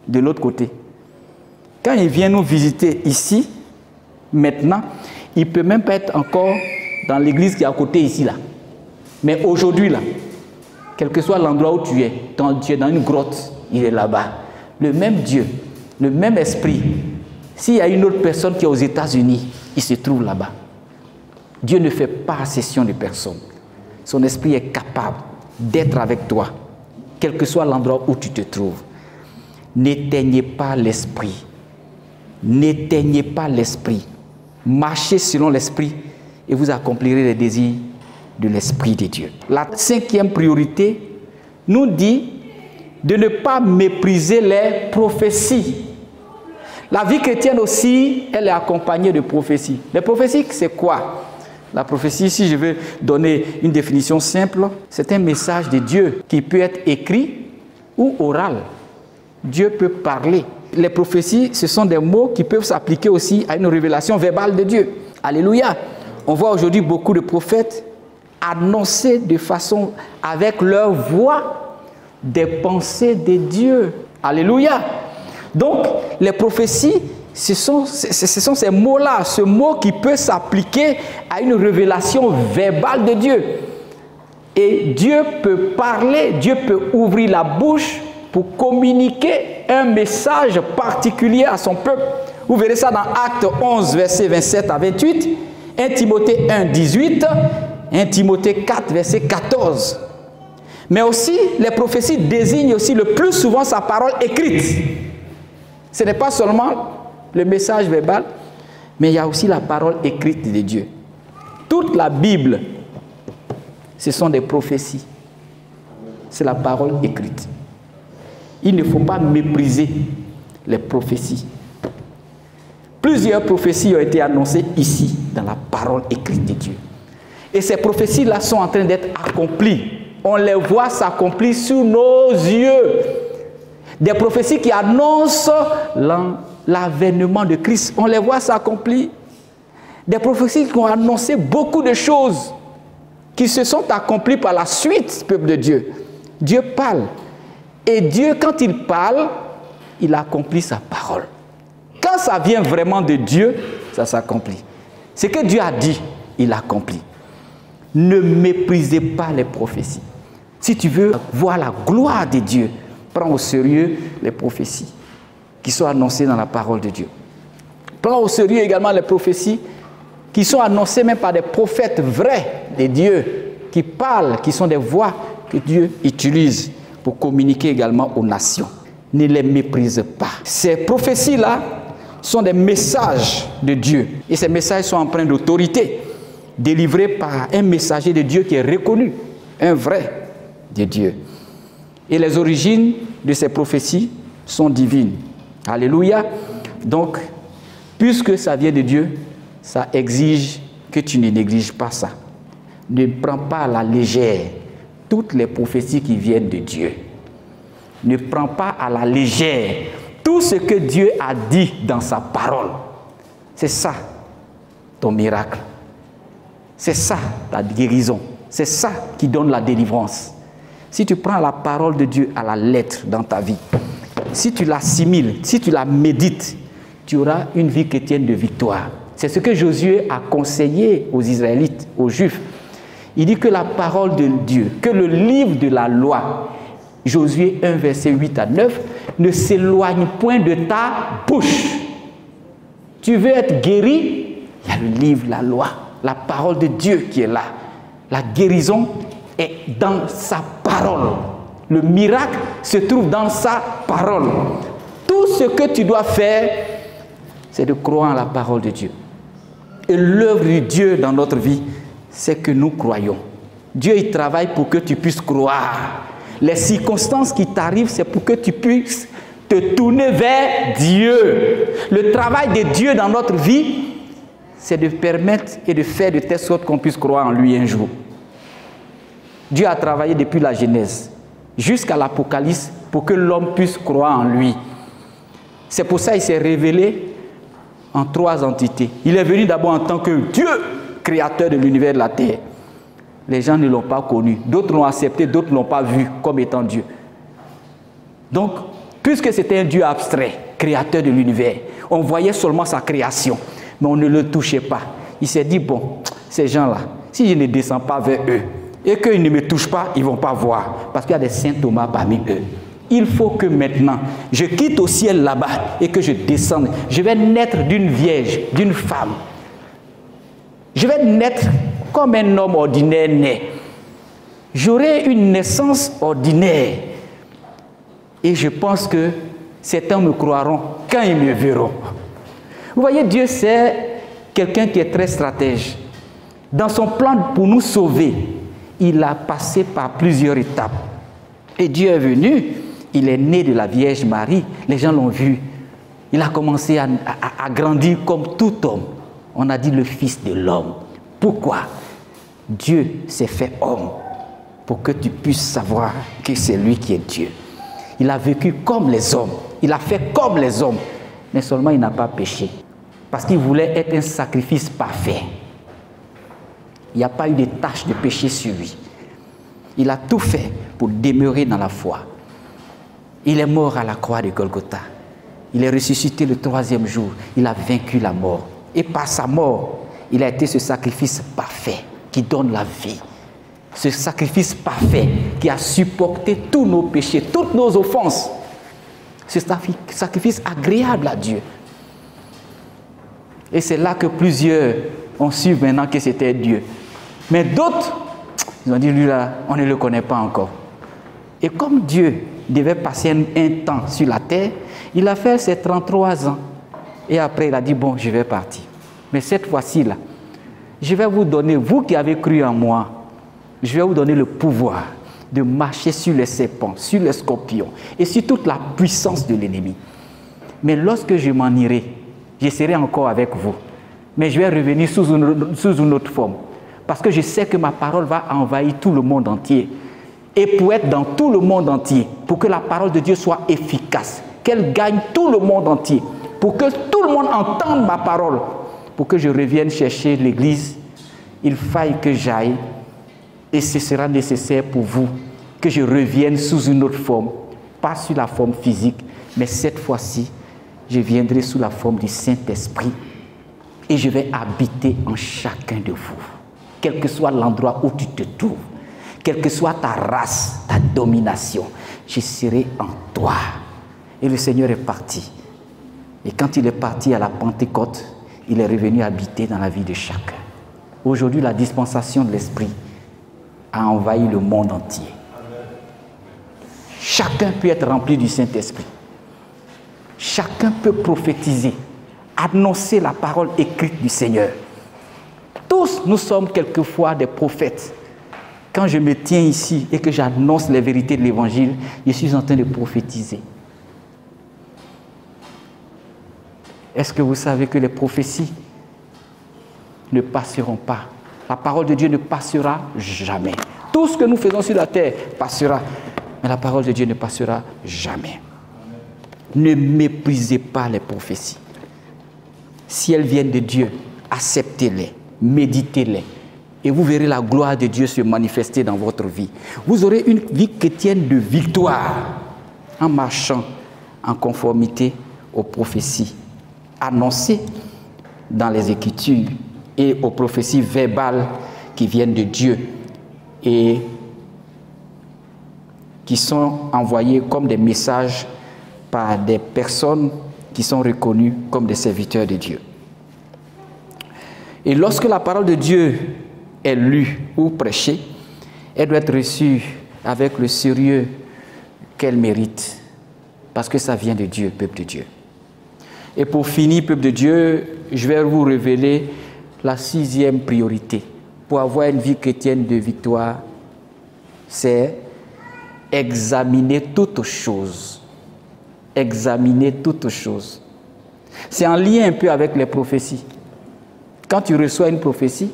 de l'autre côté. Quand il vient nous visiter ici, maintenant, il ne peut même pas être encore dans l'église qui est à côté ici, là. Mais aujourd'hui, là, quel que soit l'endroit où tu es dans une grotte, il est là-bas. Le même Dieu, le même esprit. S'il y a une autre personne qui est aux États-Unis, il se trouve là-bas. Dieu ne fait pas accession de personne. Son esprit est capable d'être avec toi, quel que soit l'endroit où tu te trouves. N'éteignez pas l'esprit. N'éteignez pas l'esprit. Marchez selon l'esprit et vous accomplirez les désirs de l'Esprit de Dieu. La 5e priorité nous dit de ne pas mépriser les prophéties. La vie chrétienne aussi, elle est accompagnée de prophéties. Les prophéties, c'est quoi? La prophétie, si je veux donner une définition simple, c'est un message de Dieu qui peut être écrit ou oral. Dieu peut parler. Les prophéties, ce sont des mots qui peuvent s'appliquer aussi à une révélation verbale de Dieu. Alléluia. On voit aujourd'hui beaucoup de prophètes annoncer de façon, avec leur voix, des pensées de Dieu. Alléluia. Donc, les prophéties, ce sont ces mots-là, ce mot qui peut s'appliquer à une révélation verbale de Dieu. Et Dieu peut parler, Dieu peut ouvrir la bouche pour communiquer un message particulier à son peuple. Vous verrez ça dans Actes 11, versets 27 à 28, 1 Timothée 1, 18, 1 Timothée 4, verset 14. Mais aussi, les prophéties désignent aussi le plus souvent sa parole écrite. Ce n'est pas seulement le message verbal, mais il y a aussi la parole écrite de Dieu. Toute la Bible, ce sont des prophéties. C'est la parole écrite. Il ne faut pas mépriser les prophéties. Plusieurs prophéties ont été annoncées ici, dans la parole écrite de Dieu. Et ces prophéties-là sont en train d'être accomplies. On les voit s'accomplir sous nos yeux. Des prophéties qui annoncent l'avènement de Christ. On les voit s'accomplir. Des prophéties qui ont annoncé beaucoup de choses qui se sont accomplies par la suite, peuple de Dieu. Dieu parle. Et Dieu, quand il parle, il accomplit sa parole. Quand ça vient vraiment de Dieu, ça s'accomplit. Ce que Dieu a dit, il accomplit. Ne méprisez pas les prophéties. Si tu veux voir la gloire de Dieu, prends au sérieux les prophéties qui sont annoncées dans la parole de Dieu. Prends au sérieux également les prophéties qui sont annoncées même par des prophètes vrais de Dieu, qui parlent, qui sont des voix que Dieu utilise pour communiquer également aux nations. Ne les méprise pas. Ces prophéties-là sont des messages de Dieu. Et ces messages sont empreints d'autorité, délivrés par un messager de Dieu qui est reconnu, un vrai de Dieu. Et les origines de ces prophéties sont divines. Alléluia. Donc, puisque ça vient de Dieu, ça exige que tu ne négliges pas ça. Ne prends pas à la légère toutes les prophéties qui viennent de Dieu. Ne prends pas à la légère tout ce que Dieu a dit dans sa parole. C'est ça ton miracle. C'est ça ta guérison. C'est ça qui donne la délivrance. Si tu prends la parole de Dieu à la lettre dans ta vie, si tu l'assimiles, si tu la médites, tu auras une vie chrétienne de victoire. C'est ce que Josué a conseillé aux Israélites, aux Juifs. Il dit que la parole de Dieu, que le livre de la loi, Josué 1, verset 8 à 9, ne s'éloigne point de ta bouche. Tu veux être guéri, il y a le livre, la loi, la parole de Dieu qui est là. La guérison est dans sa parole. Le miracle se trouve dans sa parole. Tout ce que tu dois faire, c'est de croire en la parole de Dieu. Et l'œuvre de Dieu dans notre vie, c'est que nous croyons. Dieu, il travaille pour que tu puisses croire. Les circonstances qui t'arrivent, c'est pour que tu puisses te tourner vers Dieu. Le travail de Dieu dans notre vie, c'est de permettre et de faire de telle sorte qu'on puisse croire en lui un jour. Dieu a travaillé depuis la Genèse jusqu'à l'Apocalypse pour que l'homme puisse croire en lui. C'est pour ça qu'il s'est révélé en trois entités. Il est venu d'abord en tant que Dieu, créateur de l'univers et de la terre. Les gens ne l'ont pas connu. D'autres l'ont accepté, d'autres ne l'ont pas vu comme étant Dieu. Donc, puisque c'était un Dieu abstrait, créateur de l'univers, on voyait seulement sa création, mais on ne le touchait pas. Il s'est dit, bon, ces gens-là, si je ne descends pas vers eux, et qu'ils ne me touchent pas, ils ne vont pas voir. Parce qu'il y a des saints Thomas parmi eux. Il faut que maintenant, je quitte au ciel là-bas et que je descende. Je vais naître d'une vierge, d'une femme. Je vais naître comme un homme ordinaire naît. J'aurai une naissance ordinaire. Et je pense que certains me croiront quand ils me verront. Vous voyez, Dieu, c'est quelqu'un qui est très stratège. Dans son plan pour nous sauver, il a passé par plusieurs étapes. Et Dieu est venu, il est né de la Vierge Marie, les gens l'ont vu. Il a commencé à grandir comme tout homme. On a dit le Fils de l'homme. Pourquoi? Dieu s'est fait homme pour que tu puisses savoir que c'est lui qui est Dieu. Il a vécu comme les hommes, il a fait comme les hommes, mais seulement il n'a pas péché. Parce qu'il voulait être un sacrifice parfait. Il n'y a pas eu de tache de péché sur lui. Il a tout fait pour demeurer dans la foi. Il est mort à la croix de Golgotha. Il est ressuscité le troisième jour. Il a vaincu la mort. Et par sa mort, il a été ce sacrifice parfait qui donne la vie. Ce sacrifice parfait qui a supporté tous nos péchés, toutes nos offenses. Ce sacrifice agréable à Dieu. Et c'est là que plusieurs ont su maintenant que c'était Dieu. Mais d'autres, ils ont dit, lui là, on ne le connaît pas encore. Et comme Dieu devait passer un temps sur la terre, il a fait ses 33 ans. Et après, il a dit, bon, je vais partir. Mais cette fois-ci, là, je vais vous donner, vous qui avez cru en moi, je vais vous donner le pouvoir de marcher sur les serpents, sur les scorpions et sur toute la puissance de l'ennemi. Mais lorsque je m'en irai, je serai encore avec vous. Mais je vais revenir sous une autre forme. Parce que je sais que ma parole va envahir tout le monde entier. Et pour être dans tout le monde entier, pour que la parole de Dieu soit efficace, qu'elle gagne tout le monde entier, pour que tout le monde entende ma parole, pour que je revienne chercher l'Église, il faille que j'aille, et ce sera nécessaire pour vous que je revienne sous une autre forme, pas sous la forme physique, mais cette fois-ci, je viendrai sous la forme du Saint-Esprit et je vais habiter en chacun de vous, quel que soit l'endroit où tu te trouves, quelle que soit ta race, ta domination, je serai en toi. Et le Seigneur est parti. Et quand il est parti à la Pentecôte, il est revenu habiter dans la vie de chacun. Aujourd'hui, la dispensation de l'Esprit a envahi le monde entier. Chacun peut être rempli du Saint-Esprit. Chacun peut prophétiser, annoncer la parole écrite du Seigneur. Tous, nous sommes quelquefois des prophètes. Quand je me tiens ici et que j'annonce les vérités de l'Évangile, je suis en train de prophétiser. Est-ce que vous savez que les prophéties ne passeront pas? La parole de Dieu ne passera jamais. Tout ce que nous faisons sur la terre passera, mais la parole de Dieu ne passera jamais. Ne méprisez pas les prophéties. Si elles viennent de Dieu, acceptez-les, méditez-les, et vous verrez la gloire de Dieu se manifester dans votre vie. Vous aurez une vie chrétienne de victoire en marchant en conformité aux prophéties annoncées dans les Écritures et aux prophéties verbales qui viennent de Dieu et qui sont envoyées comme des messages par des personnes qui sont reconnues comme des serviteurs de Dieu. Et lorsque la parole de Dieu est lue ou prêchée, elle doit être reçue avec le sérieux qu'elle mérite, parce que ça vient de Dieu, peuple de Dieu. Et pour finir, peuple de Dieu, je vais vous révéler la 6e priorité pour avoir une vie chrétienne de victoire, c'est examiner toutes choses. Examiner toutes choses. C'est en lien un peu avec les prophéties. Quand tu reçois une prophétie,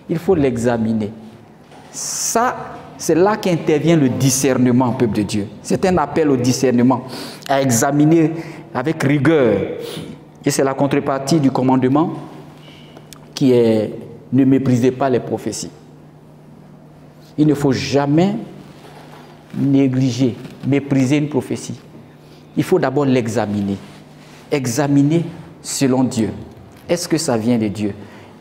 il faut l'examiner. Ça, c'est là qu'intervient le discernement, peuple de Dieu. C'est un appel au discernement, à examiner avec rigueur. Et c'est la contrepartie du commandement qui est « ne méprisez pas les prophéties ». Il ne faut jamais négliger, mépriser une prophétie. Il faut d'abord l'examiner. Examiner selon Dieu. Est-ce que ça vient de Dieu?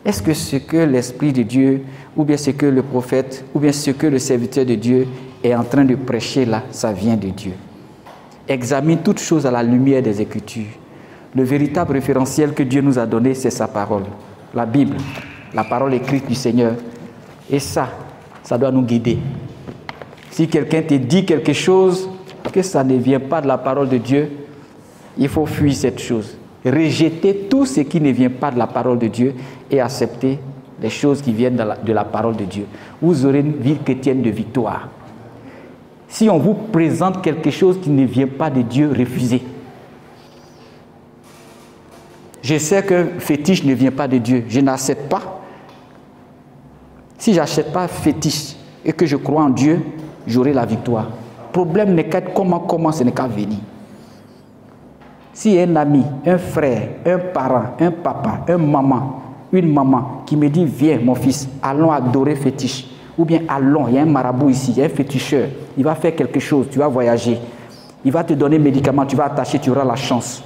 Est-ce que ce que l'Esprit de Dieu, ou bien ce que le prophète, ou bien ce que le serviteur de Dieu est en train de prêcher là, ça vient de Dieu? Examine toutes choses à la lumière des Écritures. Le véritable référentiel que Dieu nous a donné, c'est sa parole. La Bible, la parole écrite du Seigneur. Et ça doit nous guider. Si quelqu'un te dit quelque chose, que ça ne vient pas de la parole de Dieu, il faut fuir cette chose. Rejeter tout ce qui ne vient pas de la parole de Dieu et accepter les choses qui viennent de la parole de Dieu. Vous aurez une vie chrétienne de victoire. Si on vous présente quelque chose qui ne vient pas de Dieu, refusez. Je sais que fétiche ne vient pas de Dieu. Je n'accepte pas. Si je n'achète pas fétiche et que je crois en Dieu, j'aurai la victoire. Le problème n'est qu'à comment ce n'est qu'à venir. Si un ami, un frère, un parent, un papa, une maman qui me dit « Viens mon fils, allons adorer fétiche » ou bien « Allons, il y a un marabout ici, il y a un féticheur, il va faire quelque chose, tu vas voyager, il va te donner des médicaments, tu vas attacher, tu auras la chance ».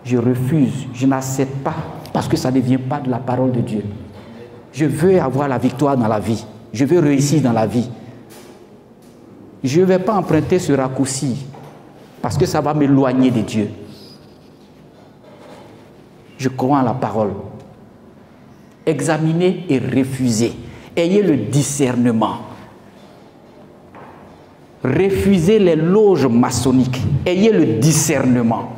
Je refuse, je n'accepte pas parce que ça ne vient pas de la parole de Dieu. Je veux avoir la victoire dans la vie, je veux réussir dans la vie. Je ne vais pas emprunter ce raccourci parce que ça va m'éloigner de Dieu. Je crois en la parole. Examinez et refusez. Ayez le discernement. Refusez les loges maçonniques. Ayez le discernement.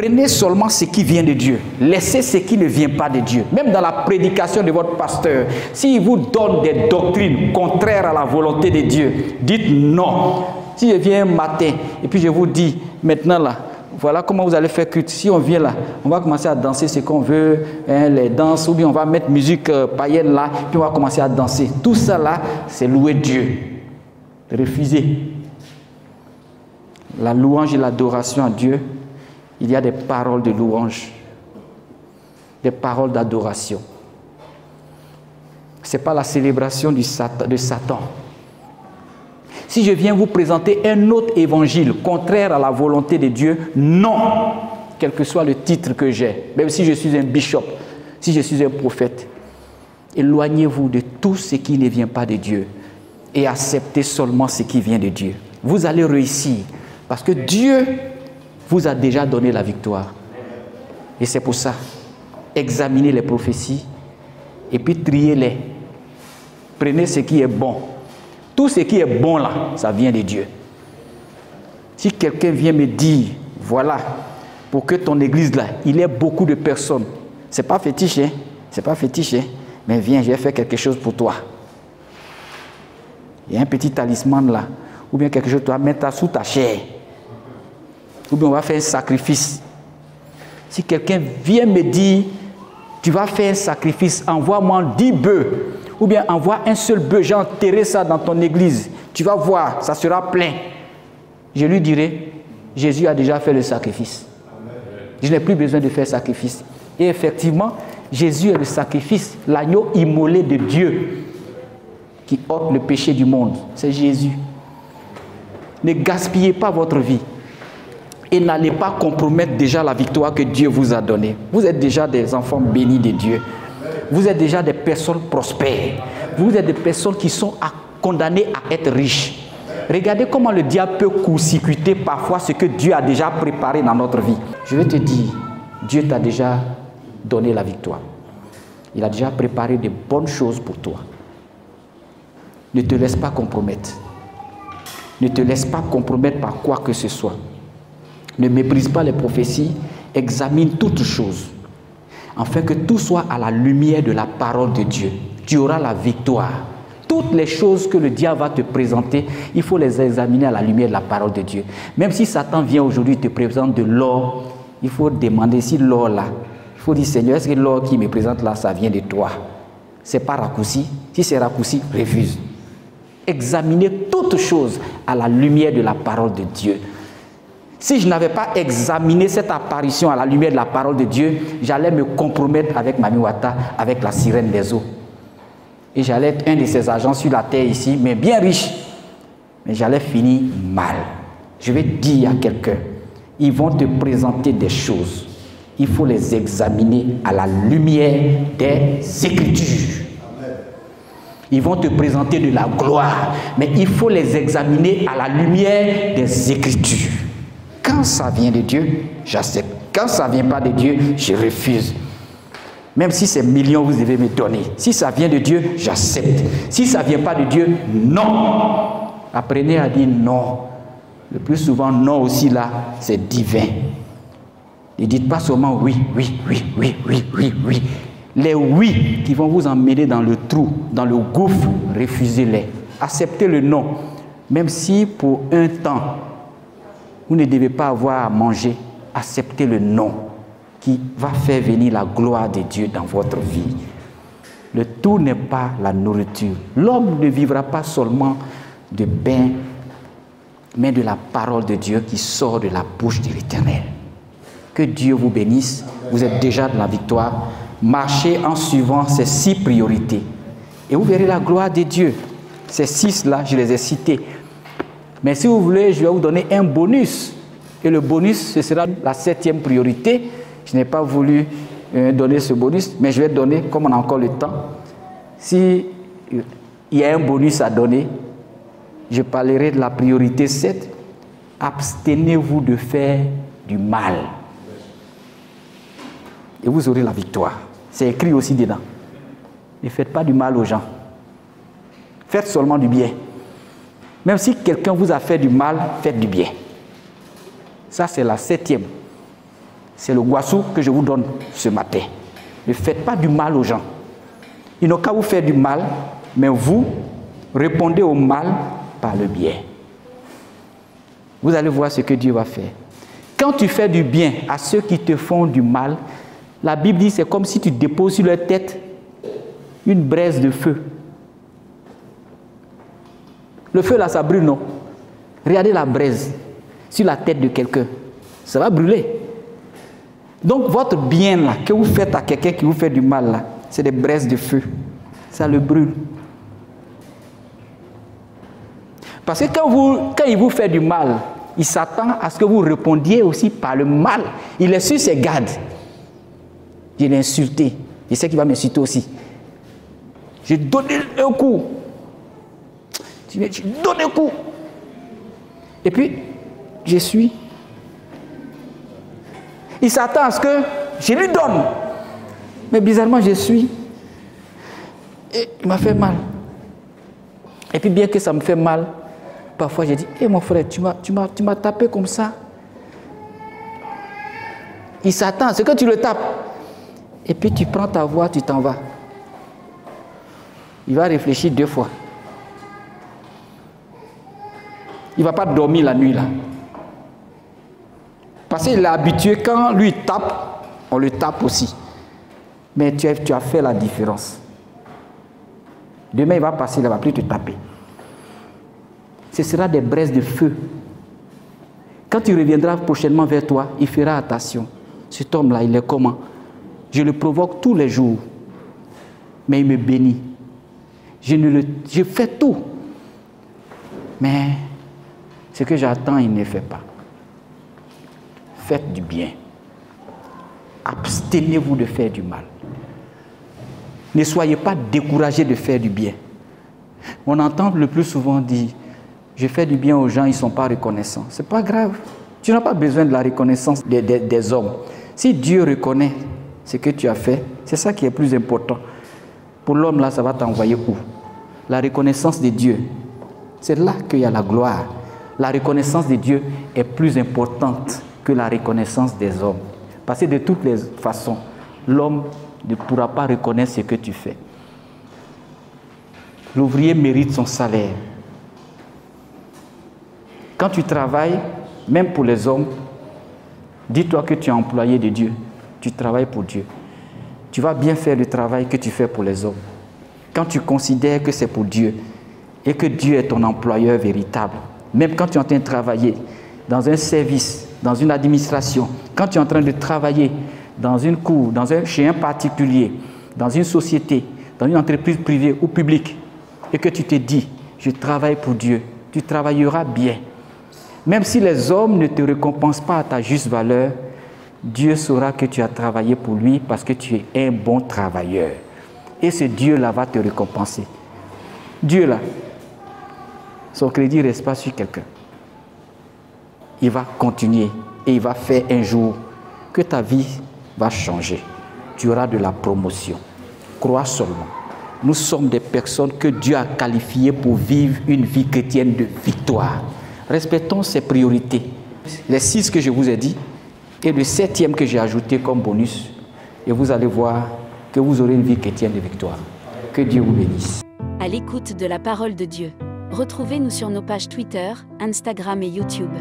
Prenez seulement ce qui vient de Dieu. Laissez ce qui ne vient pas de Dieu. Même dans la prédication de votre pasteur, s'il vous donne des doctrines contraires à la volonté de Dieu, dites non. Si je viens un matin et puis je vous dis, maintenant là, voilà comment vous allez faire culte. Si on vient là, on va commencer à danser ce qu'on veut, hein, les danses, ou bien on va mettre musique païenne là, puis on va commencer à danser. Tout ça là, c'est louer Dieu. Refusez. La louange et l'adoration à Dieu, il y a des paroles de louange, des paroles d'adoration. Ce n'est pas la célébration de Satan. Si je viens vous présenter un autre évangile contraire à la volonté de Dieu, non, quel que soit le titre que j'ai, même si je suis un bishop, si je suis un prophète, éloignez-vous de tout ce qui ne vient pas de Dieu et acceptez seulement ce qui vient de Dieu. Vous allez réussir parce que Dieu vous a déjà donné la victoire. Et c'est pour ça, examinez les prophéties et puis triez-les. Prenez ce qui est bon. Tout ce qui est bon là, ça vient de Dieu. Si quelqu'un vient me dire, voilà, pour que ton église là, il y ait beaucoup de personnes, c'est pas fétiche, hein? C'est pas fétiche, hein? Mais viens, je vais faire quelque chose pour toi. Il y a un petit talisman là, ou bien quelque chose, tu vas mettre ça sous ta chair. Ou bien on va faire un sacrifice. Si quelqu'un vient me dire, tu vas faire un sacrifice, envoie-moi 10 bœufs. Ou bien envoie un seul bœuf, j'ai enterré ça dans ton église. Tu vas voir, ça sera plein. Je lui dirai, Jésus a déjà fait le sacrifice. Je n'ai plus besoin de faire sacrifice. Et effectivement, Jésus est le sacrifice, l'agneau immolé de Dieu qui ôte le péché du monde. C'est Jésus. Ne gaspillez pas votre vie. Et n'allez pas compromettre déjà la victoire que Dieu vous a donnée. Vous êtes déjà des enfants bénis de Dieu. Vous êtes déjà des personnes prospères. Vous êtes des personnes qui sont condamnées à être riches. Regardez comment le diable peut court-circuiter parfois ce que Dieu a déjà préparé dans notre vie. Je vais te dire, Dieu t'a déjà donné la victoire. Il a déjà préparé de bonnes choses pour toi. Ne te laisse pas compromettre. Ne te laisse pas compromettre par quoi que ce soit. Ne méprise pas les prophéties. Examine toutes choses, afin que tout soit à la lumière de la parole de Dieu. Tu auras la victoire. Toutes les choses que le diable va te présenter, il faut les examiner à la lumière de la parole de Dieu. Même si Satan vient aujourd'hui et te présente de l'or, il faut demander si l'or là, il faut dire Seigneur, est-ce que l'or qui me présente là, ça vient de toi? C'est pas raccourci. Si c'est raccourci, refuse. Examinez toutes choses à la lumière de la parole de Dieu. Si je n'avais pas examiné cette apparition à la lumière de la parole de Dieu, j'allais me compromettre avec Mami Wata, avec la sirène des eaux. Et j'allais être un de ces agents sur la terre ici, mais bien riche. Mais j'allais finir mal. Je vais dire à quelqu'un, ils vont te présenter des choses. Il faut les examiner à la lumière des Écritures. Ils vont te présenter de la gloire, mais il faut les examiner à la lumière des Écritures. Quand ça vient de Dieu, j'accepte. Quand ça ne vient pas de Dieu, je refuse. Même si c'est millions, vous devez me donner. Si ça vient de Dieu, j'accepte. Si ça ne vient pas de Dieu, non. Apprenez à dire non. Le plus souvent, non aussi là, c'est divin. Ne dites pas seulement oui, oui, oui, oui, oui, oui, oui. Les oui qui vont vous emmener dans le trou, dans le gouffre, refusez-les. Acceptez le non. Même si pour un temps, vous ne devez pas avoir à manger, acceptez le non qui va faire venir la gloire de Dieu dans votre vie. Le tout n'est pas la nourriture. L'homme ne vivra pas seulement de pain, mais de la parole de Dieu qui sort de la bouche de l'Éternel. Que Dieu vous bénisse. Vous êtes déjà dans la victoire. Marchez en suivant ces 6 priorités. Et vous verrez la gloire de Dieu. Ces 6-là, je les ai cités. Mais si vous voulez, je vais vous donner un bonus. Et le bonus, ce sera la 7e priorité. Je n'ai pas voulu donner ce bonus, mais je vais donner, comme on a encore le temps. Si il y a un bonus à donner, je parlerai de la priorité 7. Abstenez-vous de faire du mal. Et vous aurez la victoire. C'est écrit aussi dedans. Ne faites pas du mal aux gens. Faites seulement du bien. Même si quelqu'un vous a fait du mal, faites du bien. Ça, c'est la 7e. C'est le goissou que je vous donne ce matin. Ne faites pas du mal aux gens. Ils n'ont qu'à vous faire du mal, mais vous répondez au mal par le bien. Vous allez voir ce que Dieu va faire. Quand tu fais du bien à ceux qui te font du mal, la Bible dit c'est comme si tu déposes sur leur tête une braise de feu. Le feu là, ça brûle, non? Regardez la braise sur la tête de quelqu'un. Ça va brûler. Donc votre bien là, que vous faites à quelqu'un qui vous fait du mal là, c'est des braises de feu. Ça le brûle. Parce que quand il vous fait du mal, il s'attend à ce que vous répondiez aussi par le mal. Il est sur ses gardes. Je l'ai insulté. Je sais qu'il va m'insulter aussi. J'ai donné un coup. J'ai donné un coup. Et puis, je suis. Il s'attend à ce que je lui donne. Mais bizarrement, je suis. Et il m'a fait mal. Et puis, bien que ça me fait mal, parfois, j'ai dit, hé mon frère, tu m'as tapé comme ça. Il s'attend à ce que tu le tapes. Et puis, tu prends ta voix, tu t'en vas. Il va réfléchir 2 fois. Il ne va pas dormir la nuit là. Parce qu'il est habitué, quand lui tape, on le tape aussi. Mais tu as fait la différence. Demain, il va passer, il ne va plus te taper. Ce sera des braises de feu. Quand il reviendra prochainement vers toi, il fera attention. Cet homme-là, il est comment? Je le provoque tous les jours. Mais il me bénit. Je fais tout. Mais ce que j'attends, il ne fait pas. Faites du bien. Abstenez-vous de faire du mal. Ne soyez pas découragés de faire du bien. On entend le plus souvent dire, je fais du bien aux gens, ils ne sont pas reconnaissants. Ce n'est pas grave. Tu n'as pas besoin de la reconnaissance des hommes. Si Dieu reconnaît ce que tu as fait, c'est ça qui est plus important. Pour l'homme, là, ça va t'envoyer où? La reconnaissance de Dieu. C'est là qu'il y a la gloire. La reconnaissance de Dieu est plus importante que la reconnaissance des hommes. Parce que de toutes les façons, l'homme ne pourra pas reconnaître ce que tu fais. L'ouvrier mérite son salaire. Quand tu travailles, même pour les hommes, dis-toi que tu es employé de Dieu. Tu travailles pour Dieu. Tu vas bien faire le travail que tu fais pour les hommes. Quand tu considères que c'est pour Dieu et que Dieu est ton employeur véritable, même quand tu es en train de travailler dans un service, dans une administration, quand tu es en train de travailler dans une cour, chez un particulier, dans une société, dans une entreprise privée ou publique, et que tu te dis, je travaille pour Dieu, tu travailleras bien. Même si les hommes ne te récompensent pas à ta juste valeur, Dieu saura que tu as travaillé pour lui parce que tu es un bon travailleur. Et ce Dieu-là va te récompenser. Dieu-là, son crédit ne reste pas sur quelqu'un. Il va continuer et il va faire un jour que ta vie va changer. Tu auras de la promotion. Crois seulement. Nous sommes des personnes que Dieu a qualifiées pour vivre une vie chrétienne de victoire. Respectons ses priorités. Les 6 que je vous ai dit et le 7e que j'ai ajouté comme bonus. Et vous allez voir que vous aurez une vie chrétienne de victoire. Que Dieu vous bénisse. À l'écoute de la parole de Dieu. Retrouvez-nous sur nos pages Twitter, Instagram et YouTube.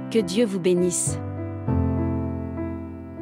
Que Dieu vous bénisse.